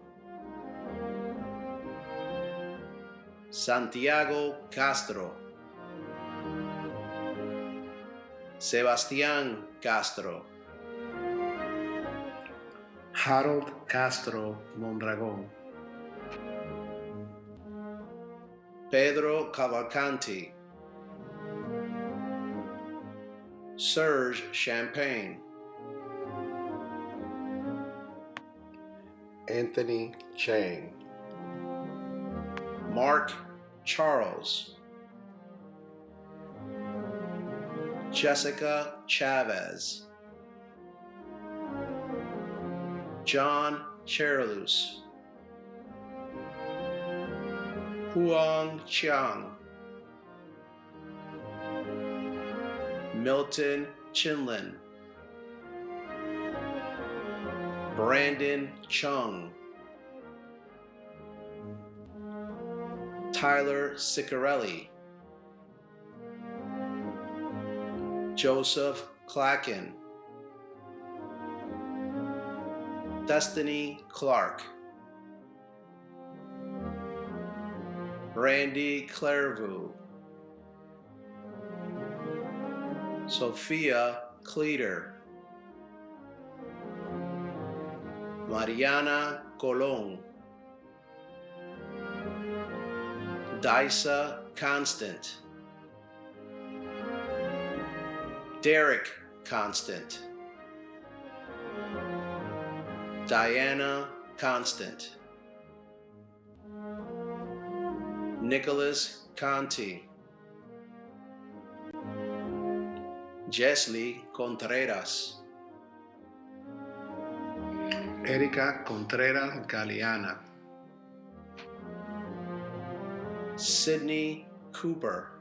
Santiago Castro, Sebastián Castro, Harold Castro Mondragón, Pedro Cavalcanti, Serge Champagne, Anthony Chang, Mark Charles, Jessica Chavez, John Cherelus, Huang Chiang, Milton Chinlin, Brandon Chung, Tyler Ciccarelli, Joseph Clacken, Destiny Clark, Randy Clairvaux, Sophia Cleater, Mariana Colon, Daisa Constant, Derek Constant, Diana Constant, Nicholas Conti, Jesly Contreras, Erika Contreras Galeana, Sydney Cooper,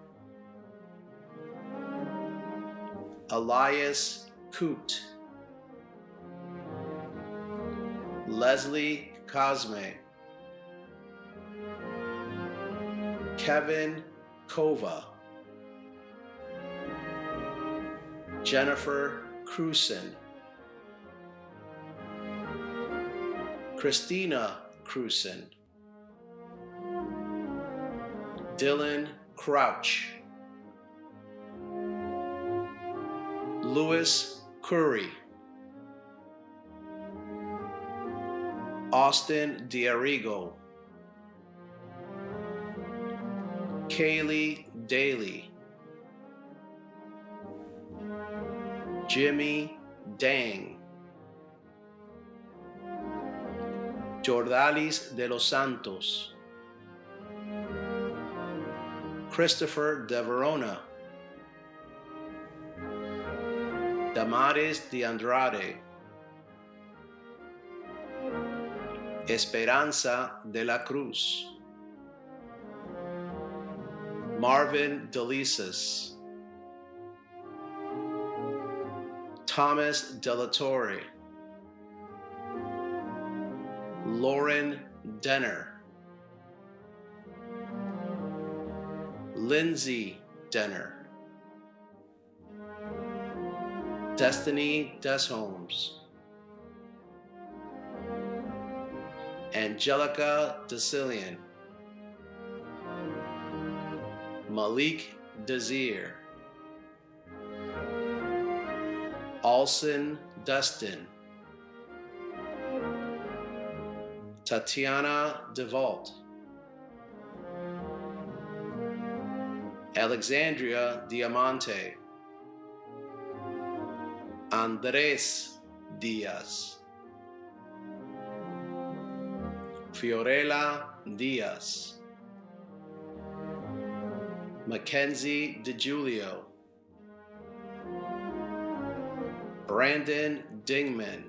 Elias Coot, Leslie Cosme, Kevin Kova, Jennifer Cruson, Christina Cruson, Dylan Crouch, Louis Curry, Austin Diarigo, Kaylee Daly, Jimmy Dang, Jordalis de los Santos, Christopher De Verona, Damaris de Andrade, Esperanza de la Cruz, Marvin Delices, Thomas De La Torre, Lauren Denner, Lindsay Denner, Destiny Desholmes, Angelica DeCillian, Malik Desir, Alson Dustin, Tatiana DeVault, Alexandria Diamante, Andres Diaz, Fiorella Diaz, Mackenzie DeGiulio, Brandon Dingman,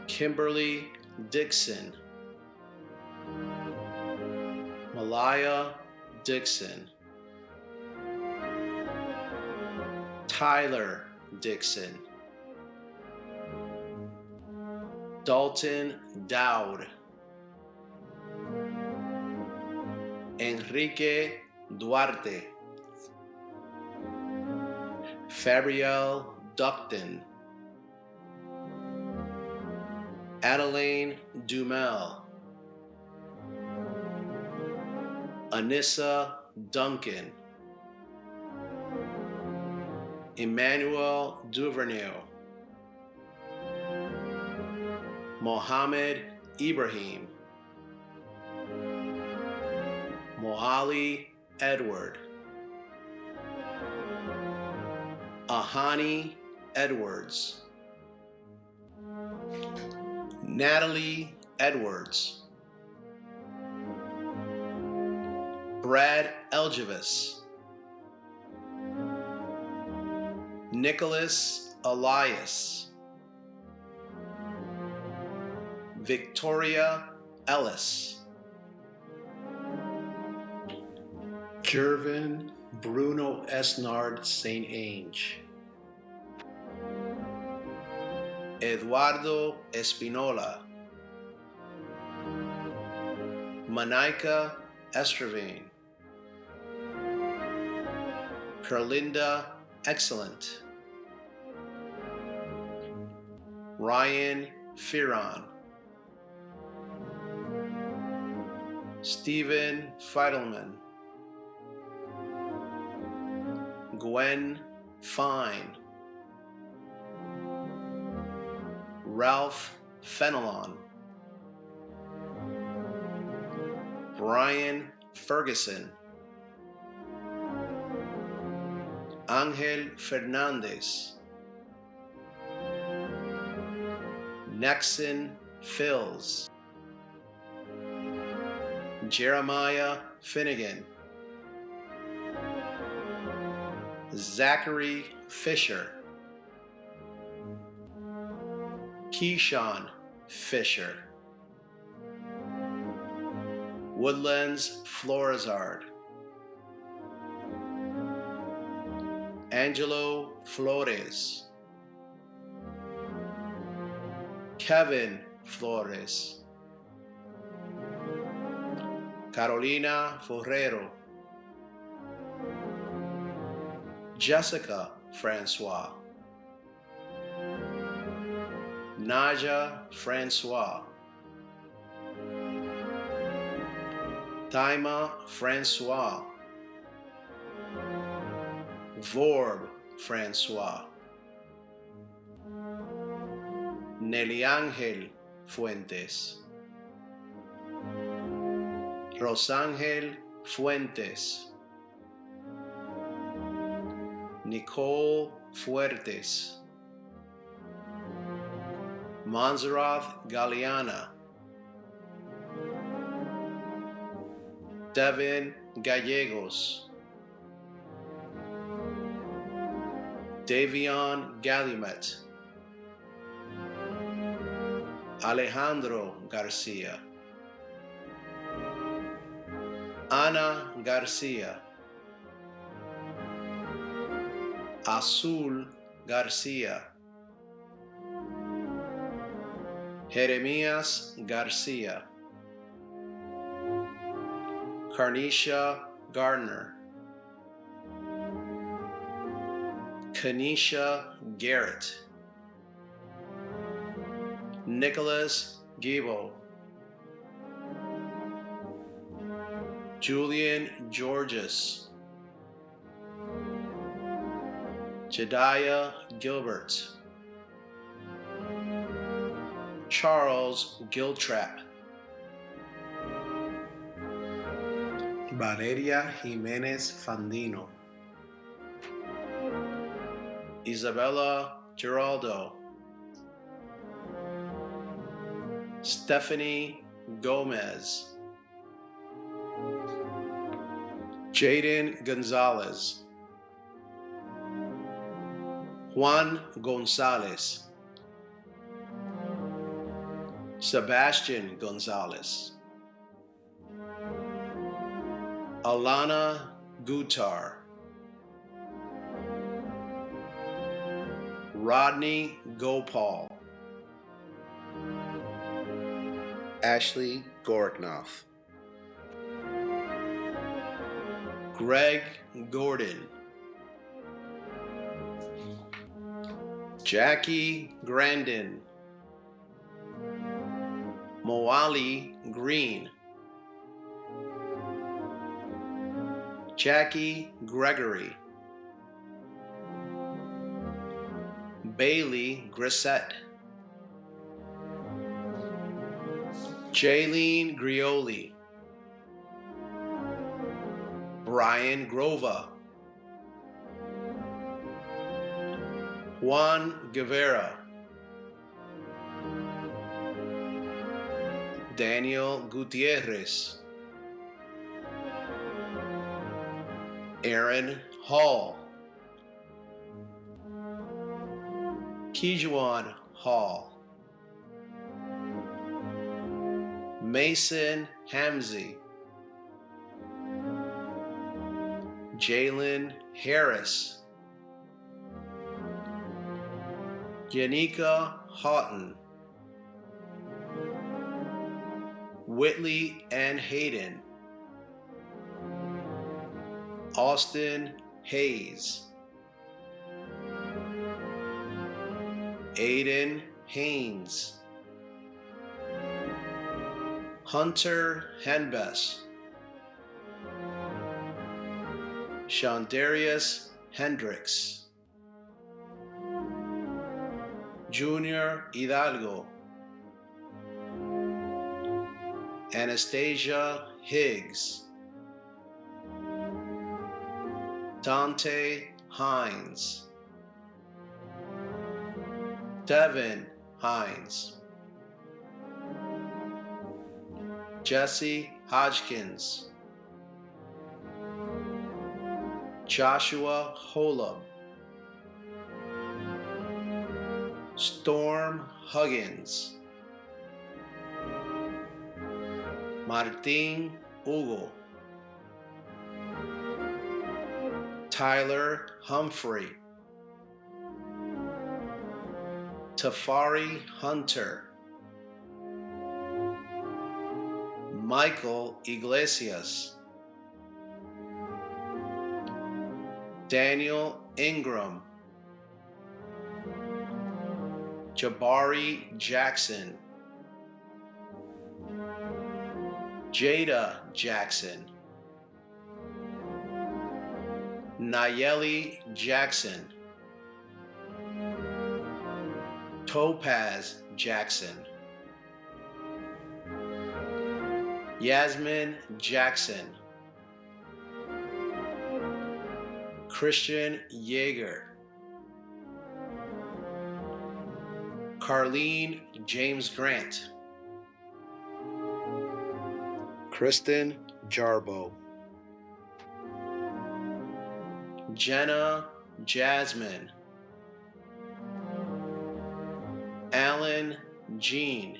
Kimberly Dixon, Malaya Dixon, Tyler Dixon, Dalton Dowd, Enrique Duarte, Fabrielle Ducton, Adeline Dumel, Anissa Duncan, Emmanuel Duvernay, Mohammed Ibrahim, Mohali Edward, Ahani Edwards, Natalie Edwards, Brad Elgivis, Nicholas Elias, Victoria Ellis, Jervin Bruno Esnard St. Ange, Eduardo Espinola, Manika Estravane. Kerlinda Excellent. Ryan Firon. Stephen Feidelman. Gwen Fine. Ralph Fenelon. Brian Ferguson. Angel Fernandez. Nexon Fills. Jeremiah Finnegan. Zachary Fisher. Keyshawn Fisher. Woodlands Florizard. Angelo Flores. Kevin Flores. Carolina Forrero. Jessica Francois. Naja Francois. Taima Francois. Vorb Francois. Nelly Ángel Fuentes. Rosángel Fuentes. Nicole Fuertes. Montserrat Galeana. Devin Gallegos. Davion Gallimet. Alejandro Garcia. Ana Garcia. Azul Garcia. Jeremías Garcia. Carnisha Gardner. Kanisha Garrett. Nicholas Gibo. Julian Georges. Jediah Gilbert. Charles Giltrap. Valeria Jimenez Fandino. Isabella Giraldo. Stephanie Gomez. Jaden Gonzalez. Juan Gonzalez. Sebastian Gonzalez. Alana Gutar. Rodney Gopal. Ashley Gorknoff. Greg Gordon. Jackie Grandin. Moali Green. Jackie Gregory. Bailey Grissett. Jaylene Grioli. Brian Grova. Juan Guevara. Daniel Gutierrez. Aaron Hall. Kijuan Hall. Mason Hamzy. Jalen Harris. Yanika Houghton. Whitley Ann Hayden, Austin Hayes, Aiden Haynes, Hunter Henbess, Shondarius Hendricks, Junior Hidalgo, Anastasia Higgs, Dante Hines, Devin Hines, Jesse Hodgkins, Joshua Holub, Storm Huggins, Martin Hugo, Tyler Humphrey, Tafari Hunter, Michael Iglesias, Daniel Ingram, Jabari Jackson, Jada Jackson, Nayeli Jackson, Topaz Jackson, Yasmin Jackson, Christian Yeager, Carlene James Grant, Kristen Jarbo, Jenna Jasmine, Alan Jean,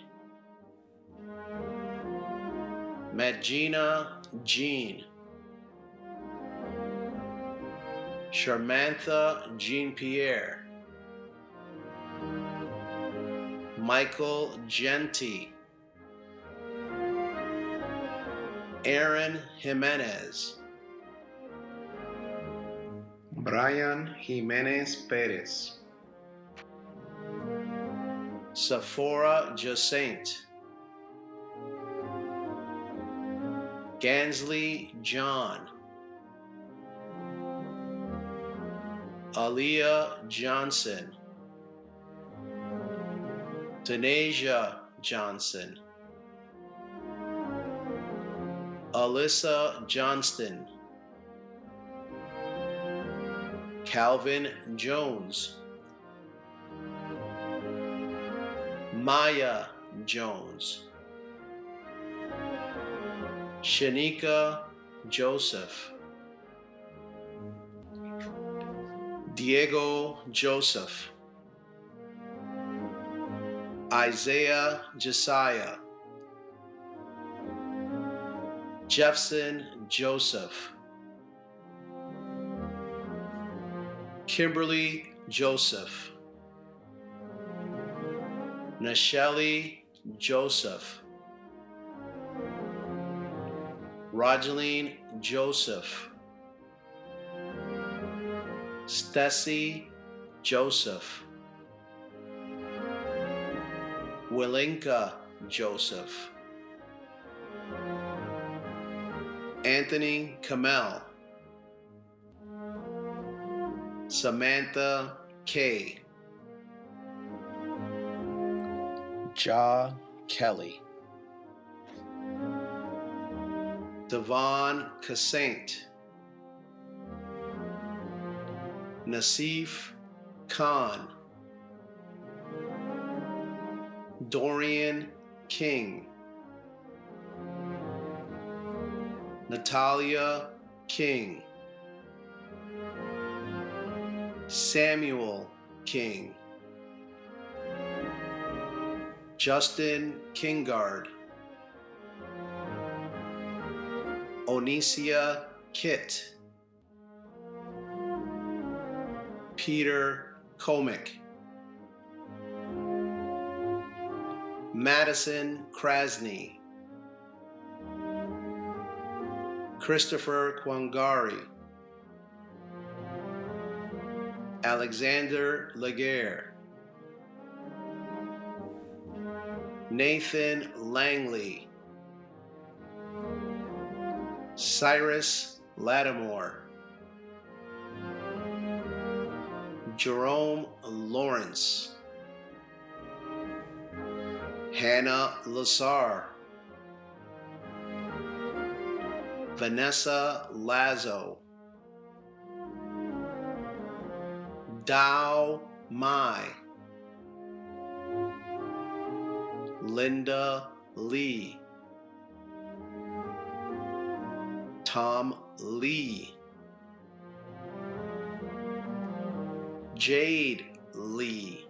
Magina Jean, Sharmantha Jean Pierre, Michael Genti, Aaron Jimenez, Brian Jimenez Perez, Sephora Jacinth, Gansley John, Aaliyah Johnson, Denasia Johnson, Alyssa Johnston, Calvin Jones, Maya Jones, Shanika Joseph, Diego Joseph, Isaiah Josiah, Jeffson Joseph, Kimberly Joseph, Nachelle Joseph, Rogeline Joseph, Stacy Joseph, Wilinka Joseph, Anthony Kamel, Samantha K, Ja Kelly, Devon Cassant, Nasif Khan, Dorian King, Natalia King, Samuel King, Justin Kingard, Onisia Kitt, Peter Komick, Madison Krasny, Christopher Kwangari, Alexander Laguerre, Nathan Langley, Cyrus Lattimore, Jerome Lawrence, Hannah Lassar, Vanessa Lazo, Dao Mai, Linda Lee, Tom Lee, Jade Lee,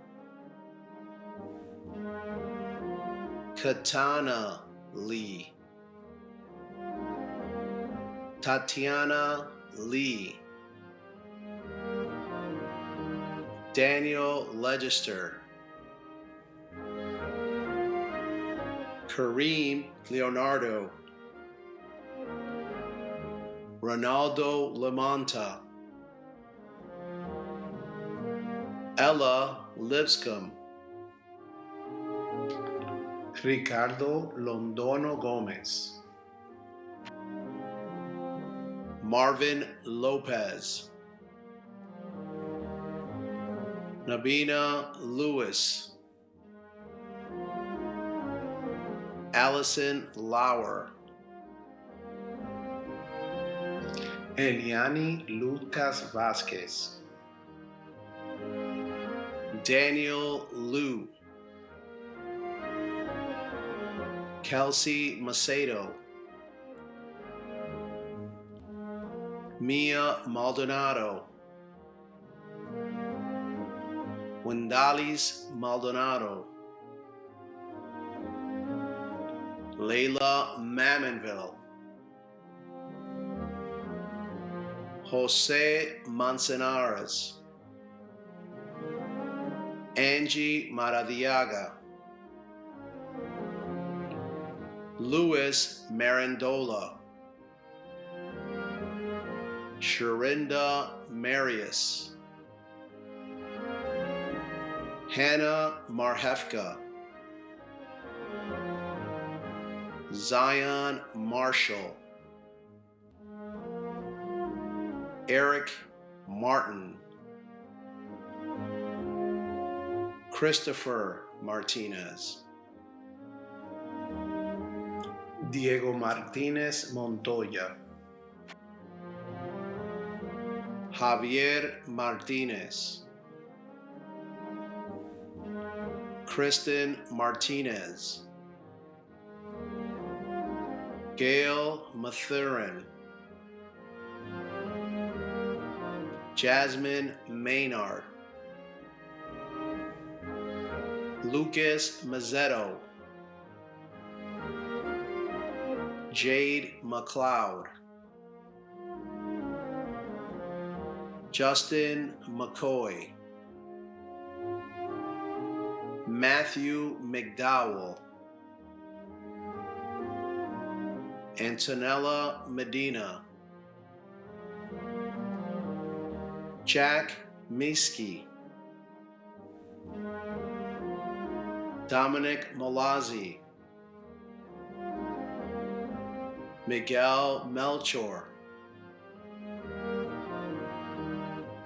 Katana Lee, Tatiana Lee, Daniel Legister, Kareem Leonardo, Ronaldo Lamonta, Ella Lipscomb, Ricardo Londono Gomez, Marvin Lopez, Nabina Lewis, Allison Lauer, Eliani Lucas Vasquez, Daniel Liu, Kelsey Macedo, Mia Maldonado, Wendalis Maldonado, Layla Mammonville, Jose Manzanares, Angie Maradiaga, Luis Marandola, Sharinda Marius, Hannah Marhefka, Zion Marshall, Eric Martin, Christopher Martinez, Diego Martinez Montoya, Javier Martinez, Kristen Martinez, Gail Mathurin, Jasmine Maynard, Lucas Mazzetto, Jade McLeod, Justin McCoy, Matthew McDowell, Antonella Medina, Jack Miski, Dominic Malazzi, Miguel Melchor,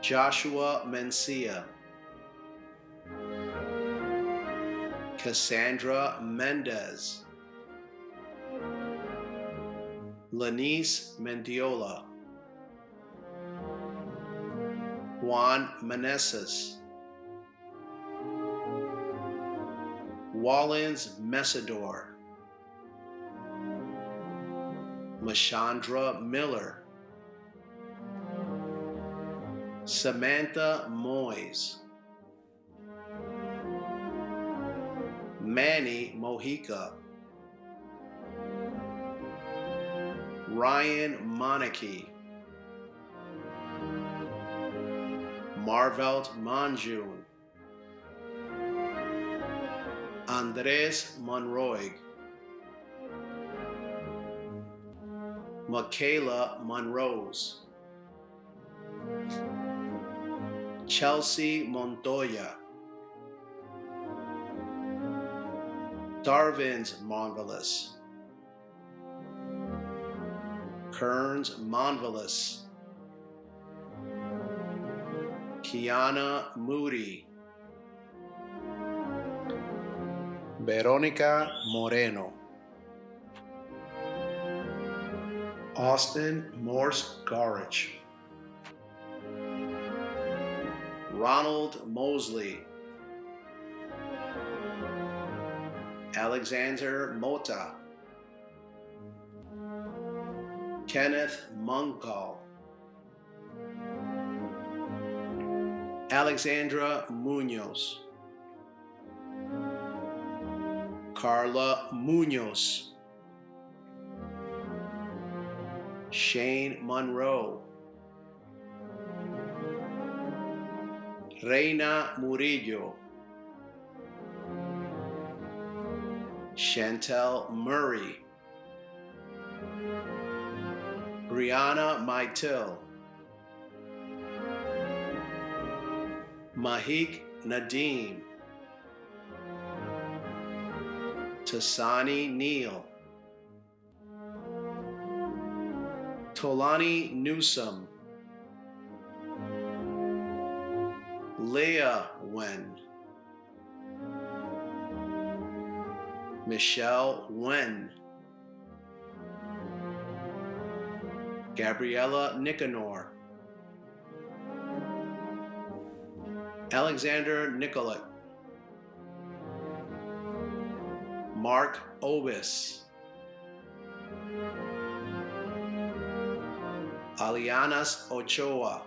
Joshua Mencia, Cassandra Mendez, Lanice Mendiola, Juan Meneses, Wallens Messidor, Mashandra Miller, Samantha Moyes, Manny Mojica, Ryan Monarchy, Marvelt Monjun, Andres Monroig, Michaela Monrose, Chelsea Montoya, Darvin's Monvelis, Kearns Monvelis, Kiana Moody, Veronica Moreno, Austin Morse Garage, Ronald Mosley, Alexander Mota, Kenneth Munkal, Alexandra Munoz, Carla Munoz, Shane Monroe, Reina Murillo, Chantel Murray, Brianna Maitil, Mahik Nadeem, Tasani Neal, Tolani Newsome, Leah Wen, Michelle Wen, Gabriella Nicanor, Alexander Nicollet, Mark Obis, Alianas Ochoa,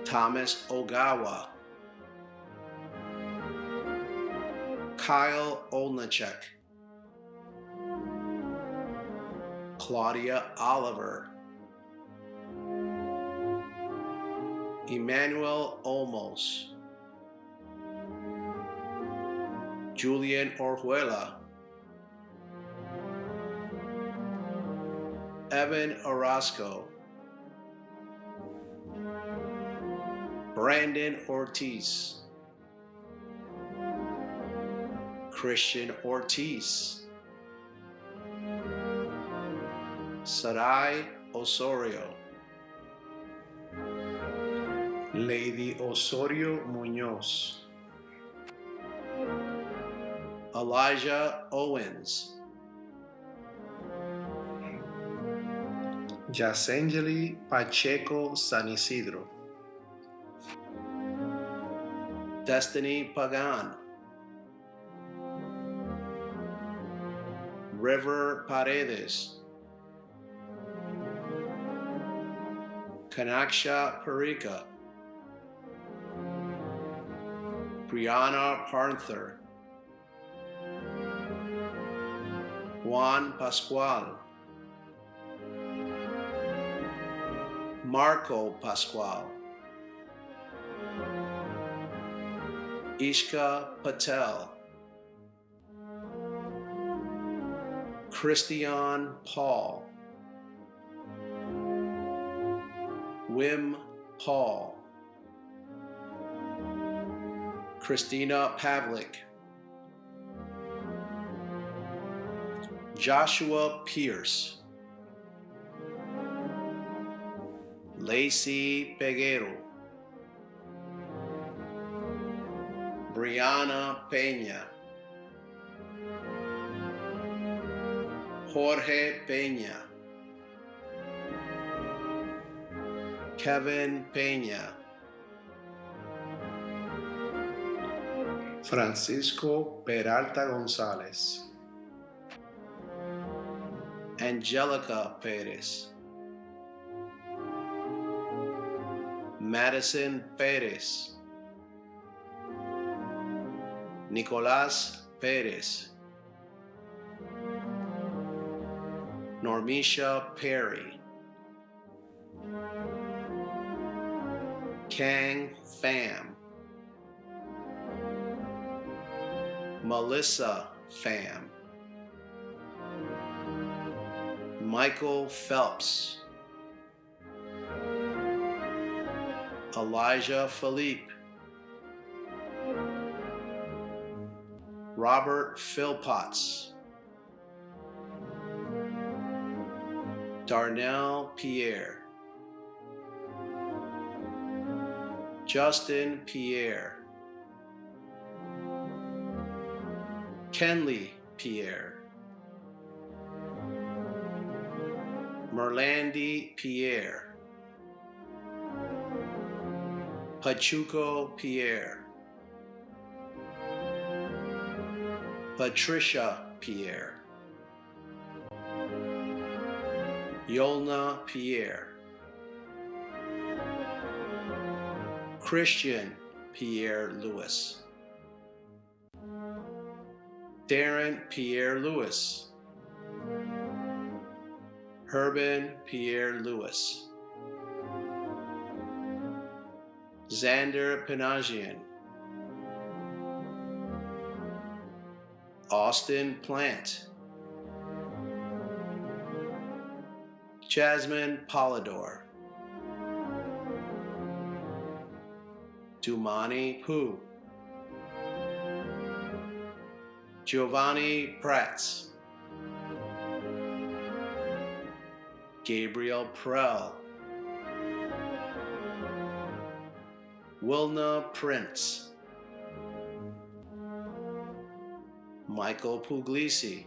Thomas Ogawa, Kyle Olnachek, Claudia Oliver, Emmanuel Olmos, Julian Orjuela, Evan Orozco, Brandon Ortiz, Christian Ortiz, Sarai Osorio, Lady Osorio Munoz, Elijah Owens, Yasengeli Pacheco San Isidro, Destiny Pagan, River Paredes, Kanaksha Parika, Brianna Parther, Juan Pascual, Marco Pascual, Ishka Patel, Christian Paul, Wim Paul, Christina Pavlik, Joshua Pierce, Lacey Peguero, Brianna Peña, Jorge Peña, Kevin Peña, Francisco Peralta Gonzalez, Angelica Perez, Madison Perez, Nicolás Perez, Normisha Perry, Kang Pham, Melissa Pham, Michael Phelps, Elijah Philippe, Robert Philpotts, Darnell Pierre, Justin Pierre, Kenley Pierre, Merlandi Pierre, Pachuco Pierre, Patricia Pierre, Yolna Pierre, Christian Pierre Lewis, Darren Pierre Lewis, Herben Pierre Lewis, Xander Panagian, Austin Plant, Jasmine Polidor, Dumani Poo, Giovanni Prats, Gabriel Prell, Wilna Prince, Michael Puglisi,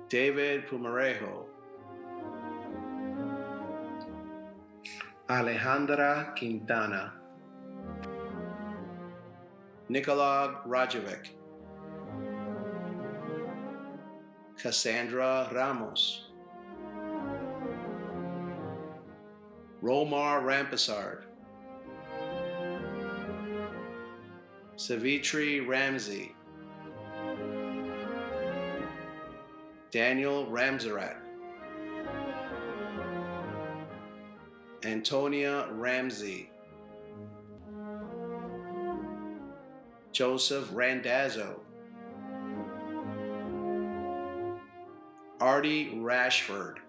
David Pumarejo, Alejandra Quintana, Nikolaj Rajovic, Cassandra Ramos, Romar Rampasard, Savitri Ramsey, Daniel Ramzarat, Antonia Ramsey, Joseph Randazzo, Artie Rashford,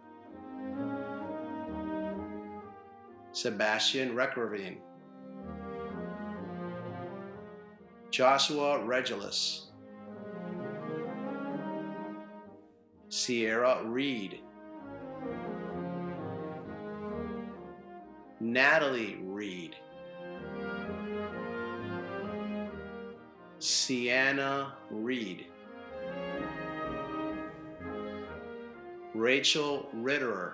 Sebastian Reckerveen, Joshua Regulus, Sierra Reed, Natalie Reed, Sienna Reed, Rachel Ritterer,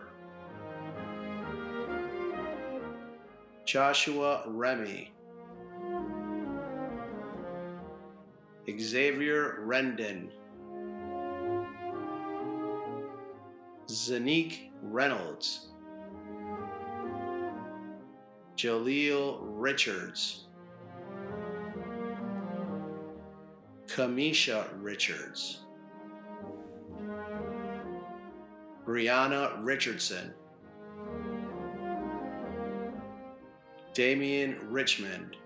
Joshua Remy, Xavier Rendon, Zanique Reynolds, Jaleel Richards, Kamisha Richards, Brianna Richardson, Damian Richmond,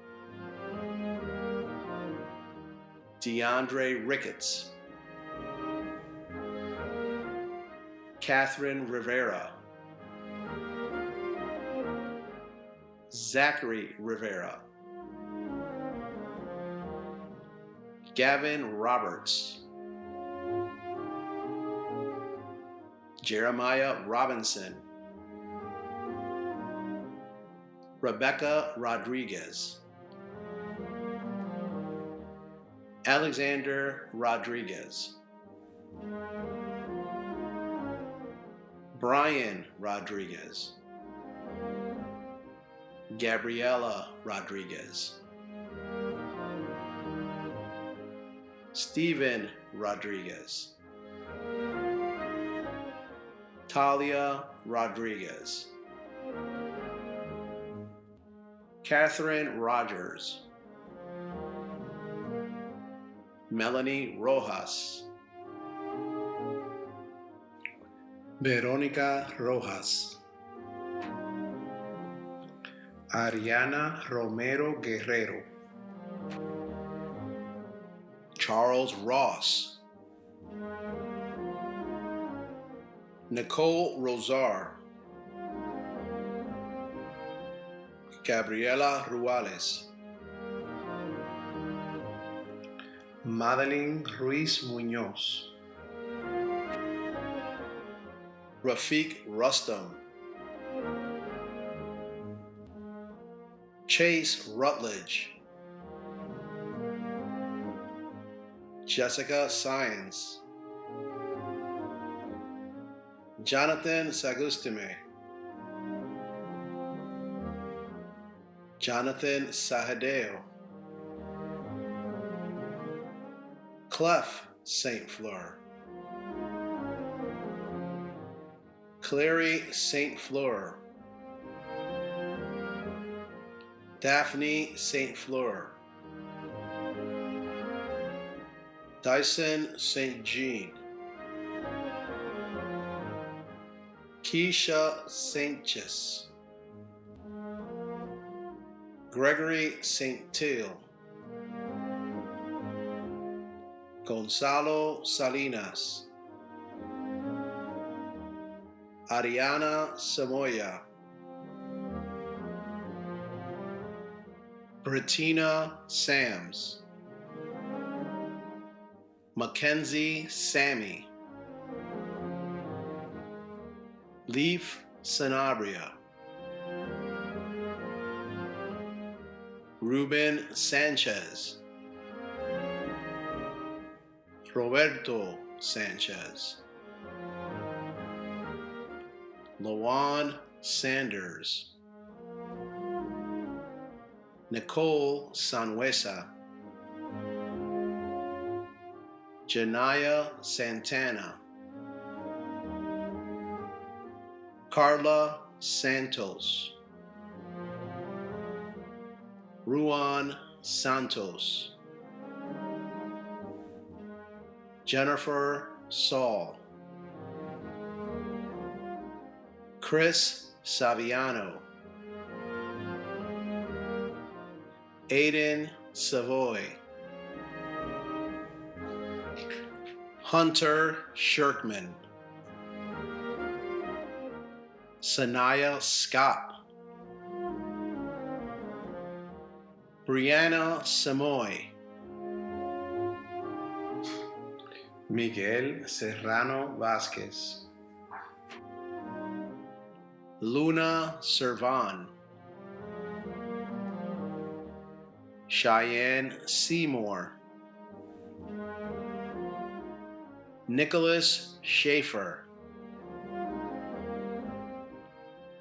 DeAndre Ricketts, Catherine Rivera, Zachary Rivera, Gavin Roberts, Jeremiah Robinson, Rebecca Rodriguez, Alexander Rodriguez, Brian Rodriguez, Gabriela Rodriguez, Stephen Rodriguez, Talia Rodriguez, Catherine Rogers, Melanie Rojas, Veronica Rojas, Ariana Romero Guerrero, Charles Ross, Nicole Rosar, Gabriela Ruales, Madeline Ruiz Muñoz, Rafiq Rustam, Chase Rutledge, Jessica Science, Jonathan Sagustime, Jonathan Sahadeo, Clef St. Fleur, Clary St. Fleur, Daphne St. Fleur, Dyson St. Jean, Keisha Sanchez, Gregory St. Till, Gonzalo Salinas, Ariana Samoya, Bettina Sams, Mackenzie Sammy, Leaf Sanabria, Ruben Sanchez, Roberto Sanchez, Lawan Sanders, Nicole Sanhuesa, Janaya Santana, Carla Santos, Ruan Santos, Jennifer Saul, Chris Saviano, Aiden Savoy, Hunter Shirkman, Sanaya Scott, Brianna Samoy, Miguel Serrano Vasquez, Luna Servan, Cheyenne Seymour, Nicholas Schaefer,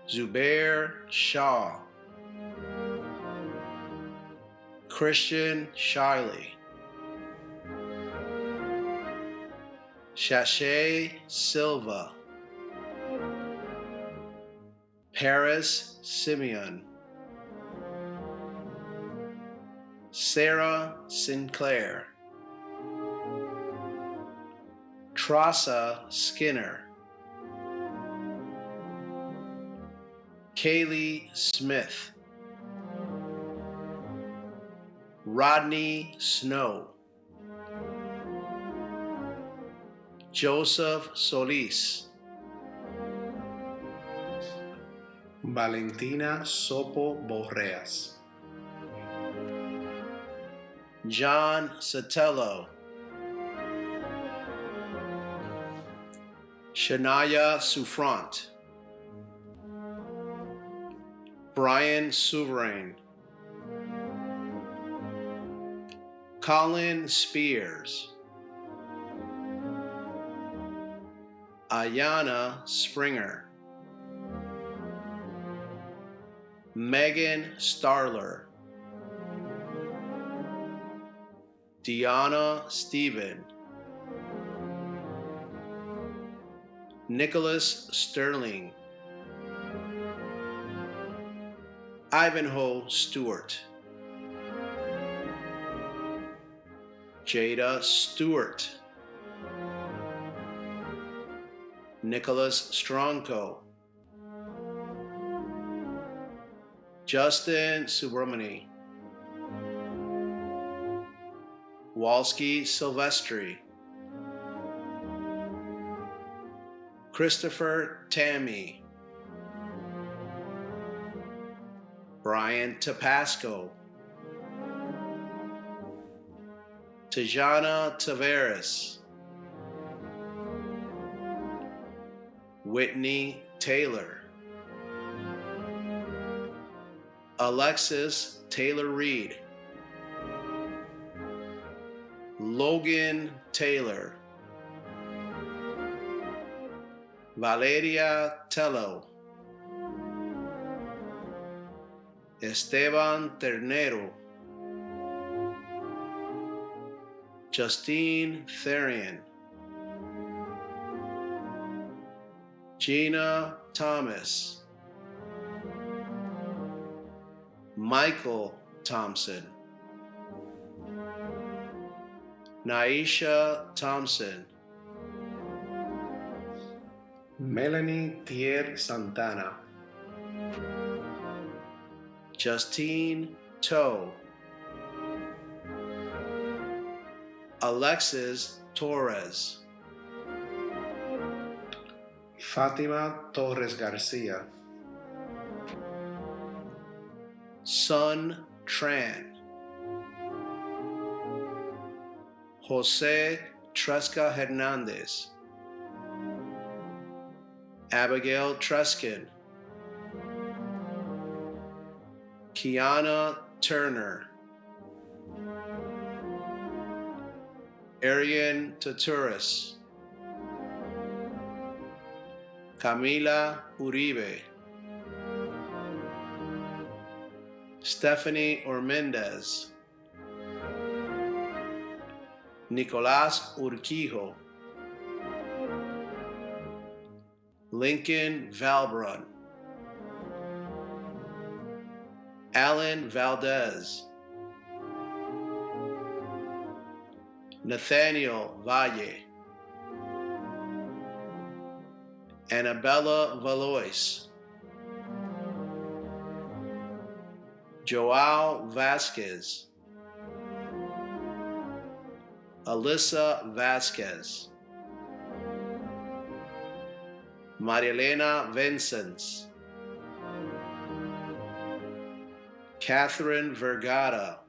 Zubair Shaw, Christian Shiley, Shashay Silva, Paris Simeon, Sarah Sinclair, Trasa Skinner, Kaylee Smith, Rodney Snow, Joseph Solis, Valentina Sopo Borreas, John Sotelo, Shania Souffrant, Brian Souverain, Colin Spears, Ayana Springer, Megan Starler, Deanna Stephen, Nicholas Sterling, Ivanhoe Stewart, Jada Stewart, Nicholas Stronko, Justin Subramani, Walski Silvestri, Christopher Tammy, Brian Tapasco, Tijana Tavares, Whitney Taylor, Alexis Taylor Reed, Logan Taylor, Valeria Tello, Esteban Ternero, Justine Therian, Gina Thomas, Michael Thompson, Naisha Thompson, Melanie Thier Santana, Justine Toe, Alexis Torres, Fatima Torres Garcia, Sun Tran, Jose Tresca Hernandez, Abigail Treskin, Kiana Turner, Arian Taturis, Camila Uribe, Stephanie Ormendez, Nicolás Urquijo, Lincoln Valbrun, Alan Valdez, Nathaniel Valle, Annabella Valois, Joao Vasquez, Alyssa Vasquez, Marielena Vincents, Catherine Vergara,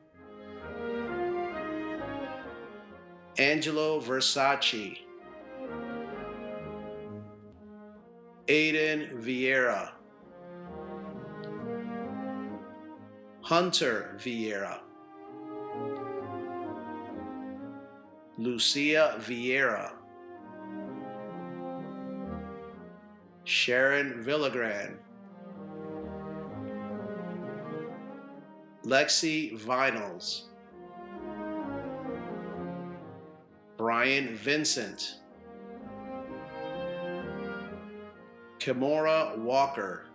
Angelo Versace, Aiden Vieira, Hunter Vieira, Lucia Vieira, Sharon Villagran, Lexi Vinyls, Brian Vincent, Kimora Walker,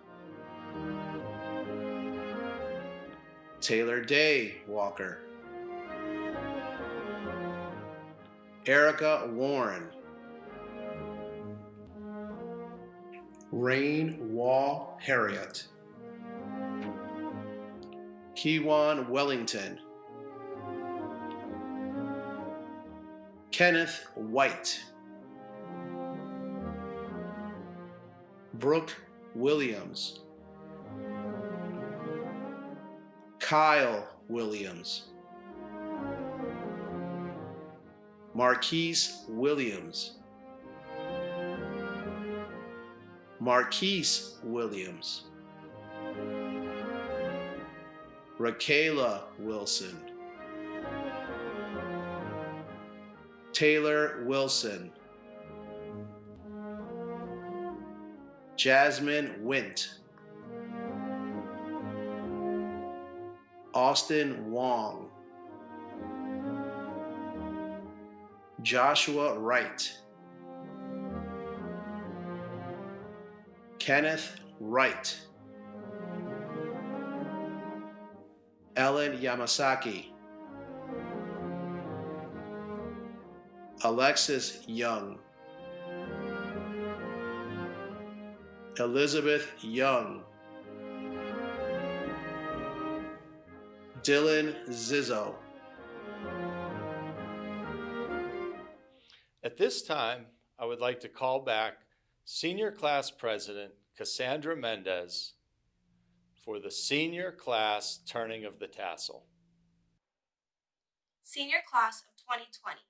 Taylor Day Walker, Erica Warren, Rain Wall Harriet, Kewan Wellington, Kenneth White, Brooke Williams, Kyle Williams, Marquise Williams, Marquise Williams, Rakayla Wilson, Taylor Wilson, Jasmine Wint, Austin Wong, Joshua Wright, Kenneth Wright, Ellen Yamasaki, Alexis Young, Elizabeth Young, Dylan Zizzo. At this time, I would like to call back Senior Class President Cassandra Mendez for the senior class turning of the tassel. Senior Class of 2020.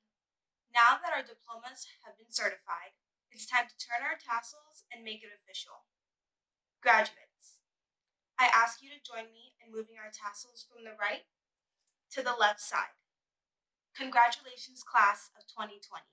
Now that our diplomas have been certified, it's time to turn our tassels and make it official. Graduates, I ask you to join me in moving our tassels from the right to the left side. Congratulations, Class of 2020.